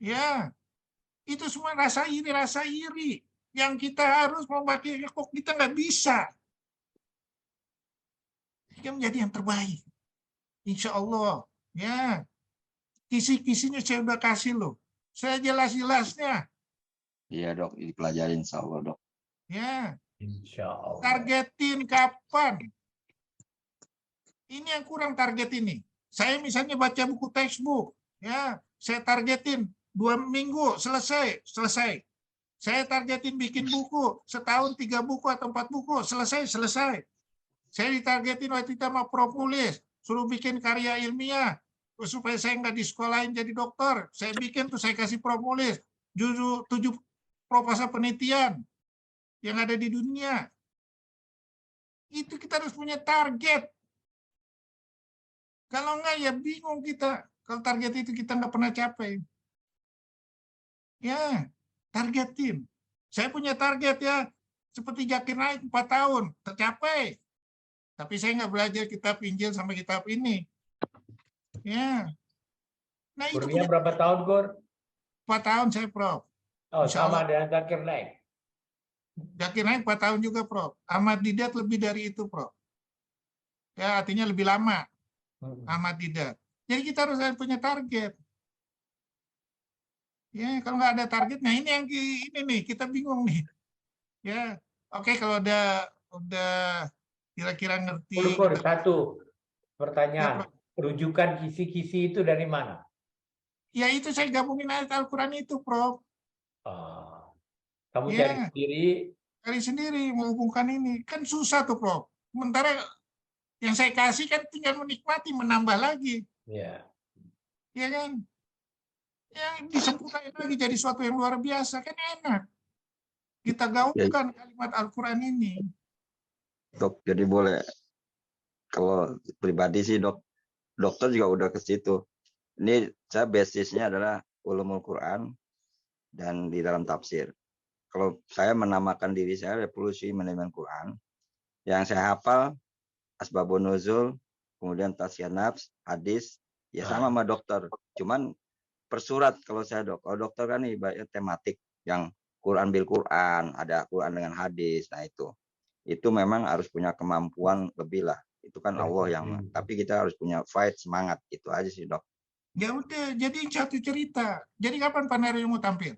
Speaker 2: Ya, itu semua rasa iri yang kita harus memakai, kok kita nggak bisa. Kita menjadi yang terbaik. Insya Allah. Ya, kisi-kisinya saya udah kasih loh. Saya jelas-jelasnya.
Speaker 4: Iya dok, dipelajarin insya Allah dok.
Speaker 2: Ya,
Speaker 3: Insya Allah.
Speaker 2: targetin kapan? Ini yang kurang target ini. Saya misalnya baca buku textbook, ya, saya targetin 2 minggu selesai. Saya targetin bikin buku setahun 3 buku atau 4 buku selesai. Saya ditargetin waktu itu sama Prof. Mulis, suruh bikin karya ilmiah supaya saya nggak di sekolahin jadi dokter. Saya bikin tuh, saya kasih Prof. Mulis 7 proposal penelitian yang ada di dunia. Itu kita harus punya target. Kalau enggak ya bingung kita. Kalau target itu kita nggak pernah capai. Ya, targetin. Saya punya target ya, seperti Zakir Naik 4 tahun, tercapai. Tapi saya nggak belajar kitab Injil sampai kitab ini. Ya. Nah, itu
Speaker 3: Kurnya
Speaker 2: punya
Speaker 3: berapa tahun, Gur?
Speaker 2: 4 tahun saya, Prof.
Speaker 3: Oh,
Speaker 2: Insya
Speaker 3: sama
Speaker 2: Allah.
Speaker 3: dengan Zakir Naik.
Speaker 2: Zakir Naik 4 tahun juga, Prof. Ahmad Didat lebih dari itu, Prof. Ya, artinya lebih lama. Ahmad Didat. Jadi kita harus punya target. Ya, kalau nggak ada target, nah ini yang ini nih, kita bingung nih. Ya, oke, kalau udah kira-kira ngerti.
Speaker 3: Gur,
Speaker 2: kita-
Speaker 3: satu
Speaker 2: Ya,
Speaker 3: pertanyaan. Rujukan kisi-kisi itu dari mana?
Speaker 2: Ya itu saya gabungin ayat Al-Quran itu, Prof.
Speaker 3: Kamu
Speaker 2: Ya.
Speaker 3: cari sendiri.
Speaker 2: Cari sendiri menghubungkan ini. Kan susah tuh, Prof. Sementara yang saya kasih kan tinggal menikmati, menambah lagi.
Speaker 3: Ya.
Speaker 2: Ya kan? Yang disempurnakan lagi jadi suatu yang luar biasa. Kan enak. Kita gaungkan kalimat Al-Quran ini.
Speaker 4: Dok, jadi boleh, kalau pribadi sih dok, dokter juga udah ke situ. Ini saya basisnya adalah ulumul Quran dan di dalam tafsir. Kalau saya menamakan diri saya revolusi manajemen Quran, yang saya hafal asbabun nuzul, kemudian tasya nafs, hadis, ya sama sama dokter. Cuman persurat kalau saya dok. Kalau dokter kan ibaratnya tematik, yang Quran bil Quran, ada Quran dengan hadis. Nah itu memang harus punya kemampuan lebih lah. Itu kan Allah yang, tapi kita harus punya fight, semangat. Itu aja sih dok.
Speaker 2: Ya udah, jadi satu cerita. Jadi kapan Pak Nario mau tampil?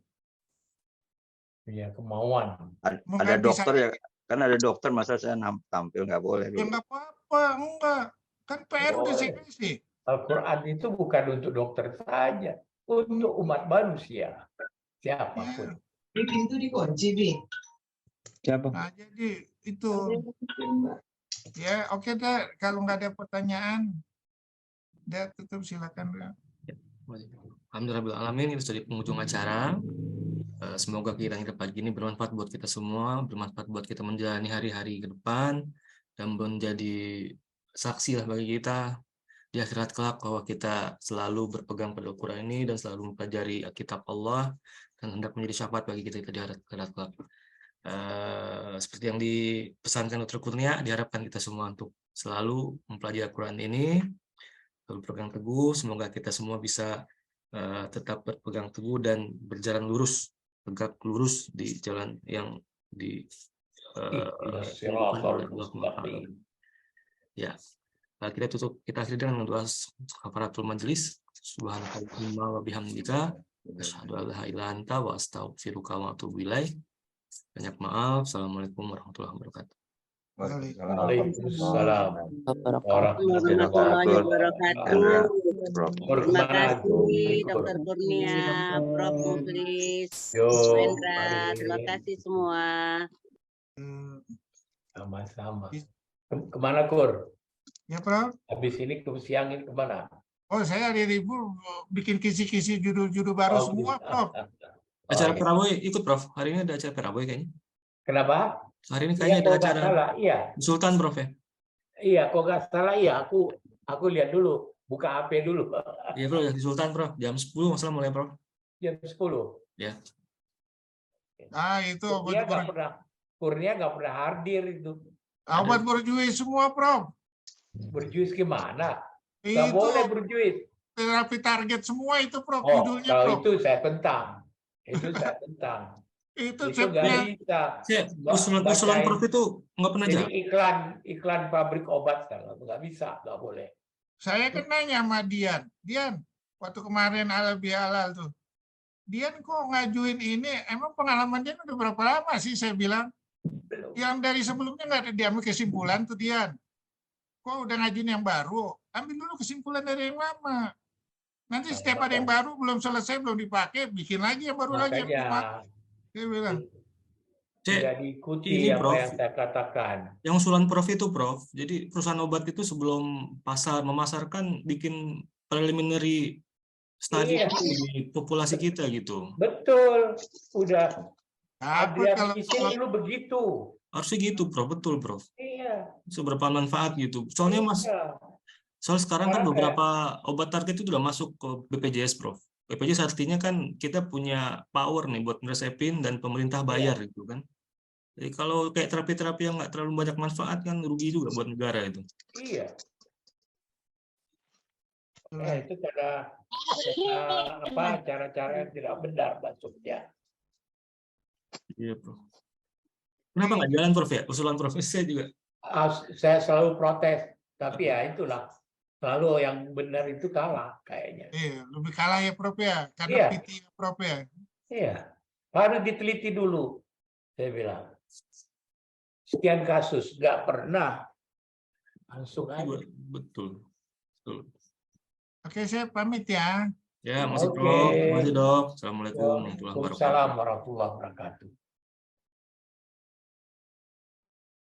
Speaker 3: Punya kemauan.
Speaker 4: Ada dokter ya, kan ada dokter, masa saya tampil nggak boleh
Speaker 2: Ya
Speaker 4: dulu.
Speaker 2: nggak apa-apa, enggak. Kan PR udah saya kasih.
Speaker 3: Al-Quran itu bukan untuk dokter saja, untuk umat manusia, siapapun.
Speaker 2: Ya.
Speaker 5: Pintu dikunci, Bi.
Speaker 1: Siapa?
Speaker 2: Nah, jadi itu. Ya, oke dah. Kalau nggak ada pertanyaan, udah tutup, silakan.
Speaker 1: Alhamdulillah, ini sudah di penghujung acara. Semoga kegiatan kita pagi ini bermanfaat buat kita semua, bermanfaat buat kita menjalani hari-hari ke depan, dan menjadi saksi lah bagi kita di akhirat kelak bahwa kita selalu berpegang pada Al-Quran ini dan selalu mempelajari kitab Allah dan hendak menjadi syafaat bagi kita di akhirat kelak. Seperti yang dipesankan Dr. Kurnia, diharapkan kita semua untuk selalu mempelajari Al-Quran ini, selalu berpegang teguh. Semoga kita semua bisa tetap berpegang teguh dan berjalan lurus, tegak lurus di jalan yang di ya. Kita tutup, kita akhiri dengan doa kafaratul majelis. Subhanakallahumma wa bihamdika asyhadu an la ilaha illa anta wa astaghfiruka wa atubu ilaik. Banyak maaf. Assalamualaikum warahmatullahi wabarakatuh.
Speaker 3: Waalaikumsalam
Speaker 5: warahmatullahi wabarakatuh. Terima kasih Dr. Kurnia, Prof. Mukhlis, Wendra, terima kasih semua.
Speaker 3: Sama-sama. Kemana, Kur?
Speaker 2: Ya, Prof.
Speaker 3: Habis ini siang ini kemana?
Speaker 2: Oh, saya hari libur bikin kisi-kisi judul-judul baru semua, Prof.
Speaker 1: Acara
Speaker 3: iya.
Speaker 1: Paraboy ikut, Prof. Hari ini ada acara Paraboy kayaknya.
Speaker 3: Kenapa?
Speaker 1: Hari ini kayaknya ada acara
Speaker 3: salah, iya.
Speaker 1: Sultan, Prof, ya?
Speaker 3: Iya, kok nggak salah ya. Aku lihat dulu, buka HP dulu.
Speaker 1: Iya, Prof, di Sultan, Prof. Jam 10 masalah mulai, Prof.
Speaker 3: Jam 10.
Speaker 1: Ya.
Speaker 2: Itu
Speaker 3: Kurnia nggak pernah hadir itu.
Speaker 2: obat berjuis semua, Prof.
Speaker 3: Berjuis gimana? Nggak
Speaker 2: Itu
Speaker 3: boleh berjuis.
Speaker 2: terapi target semua itu, Prof.
Speaker 3: Oh,
Speaker 2: Judulnya,
Speaker 3: kalau
Speaker 2: Prof.
Speaker 3: itu saya tentang. Itu saya tentang.
Speaker 2: Itu
Speaker 3: Itu nggak
Speaker 2: saya
Speaker 3: bisa.
Speaker 1: Usulan Prof itu nggak pernah
Speaker 3: Jadi
Speaker 1: jalan.
Speaker 3: iklan pabrik obat nggak bisa, nggak boleh.
Speaker 2: Saya kan nanya sama Dian, waktu kemarin halal bihalal tuh, Dian kok ngajuin ini, emang pengalaman Dian udah berapa lama sih, saya bilang.
Speaker 3: Belum.
Speaker 2: Yang dari sebelumnya nggak ada diambil kesimpulan tuh, Dian. Kok udah ngajuin yang baru, ambil dulu kesimpulan dari yang lama. Nanti setiap ada yang baru, belum selesai, belum dipakai, bikin lagi yang baru lagi.
Speaker 3: Makanya
Speaker 2: Saya bilang.
Speaker 3: tidak diikuti
Speaker 1: ini,
Speaker 3: apa
Speaker 1: Prof.
Speaker 3: yang saya katakan.
Speaker 1: Yang usulan Prof itu, Prof. Jadi perusahaan obat itu sebelum memasarkan bikin preliminary study
Speaker 3: Iya.
Speaker 1: di populasi kita gitu.
Speaker 3: Betul, udah.
Speaker 2: Apa kalau
Speaker 3: dulu begitu.
Speaker 1: Harusnya gitu, Prof. Betul, Prof.
Speaker 3: Iya.
Speaker 1: Seberapa manfaat gitu. Soalnya soal sekarang kan beberapa obat target itu udah masuk ke BPJS, Prof. BPJS artinya kan kita punya power nih buat ngeresepin dan pemerintah bayar gitu kan. Jadi kalau kayak terapi-terapi yang nggak terlalu banyak manfaat kan rugi juga buat negara itu.
Speaker 3: Iya. Itu cara-cara yang tidak benar maksudnya.
Speaker 1: Iya, Prof. Kenapa nggak jalan, Prof, ya? Usulan Prof, saya juga.
Speaker 3: Saya selalu protes, tapi ya itulah. Selalu yang benar itu kalah kayaknya.
Speaker 2: Iya, lebih kalah ya, Prof, ya. Karena
Speaker 3: Iya.
Speaker 2: PT ya, Prof, ya.
Speaker 3: Iya. Harus diteliti dulu, saya bilang. Sekian kasus, nggak pernah. Langsung aja.
Speaker 1: Betul.
Speaker 2: Oke, saya pamit ya.
Speaker 1: Ya, masih
Speaker 3: Oke.
Speaker 1: Prof. Masih, Dok. Assalamualaikum warahmatullahi wabarakatuh.
Speaker 3: Waalaikumsalam warahmatullahi wabarakatuh.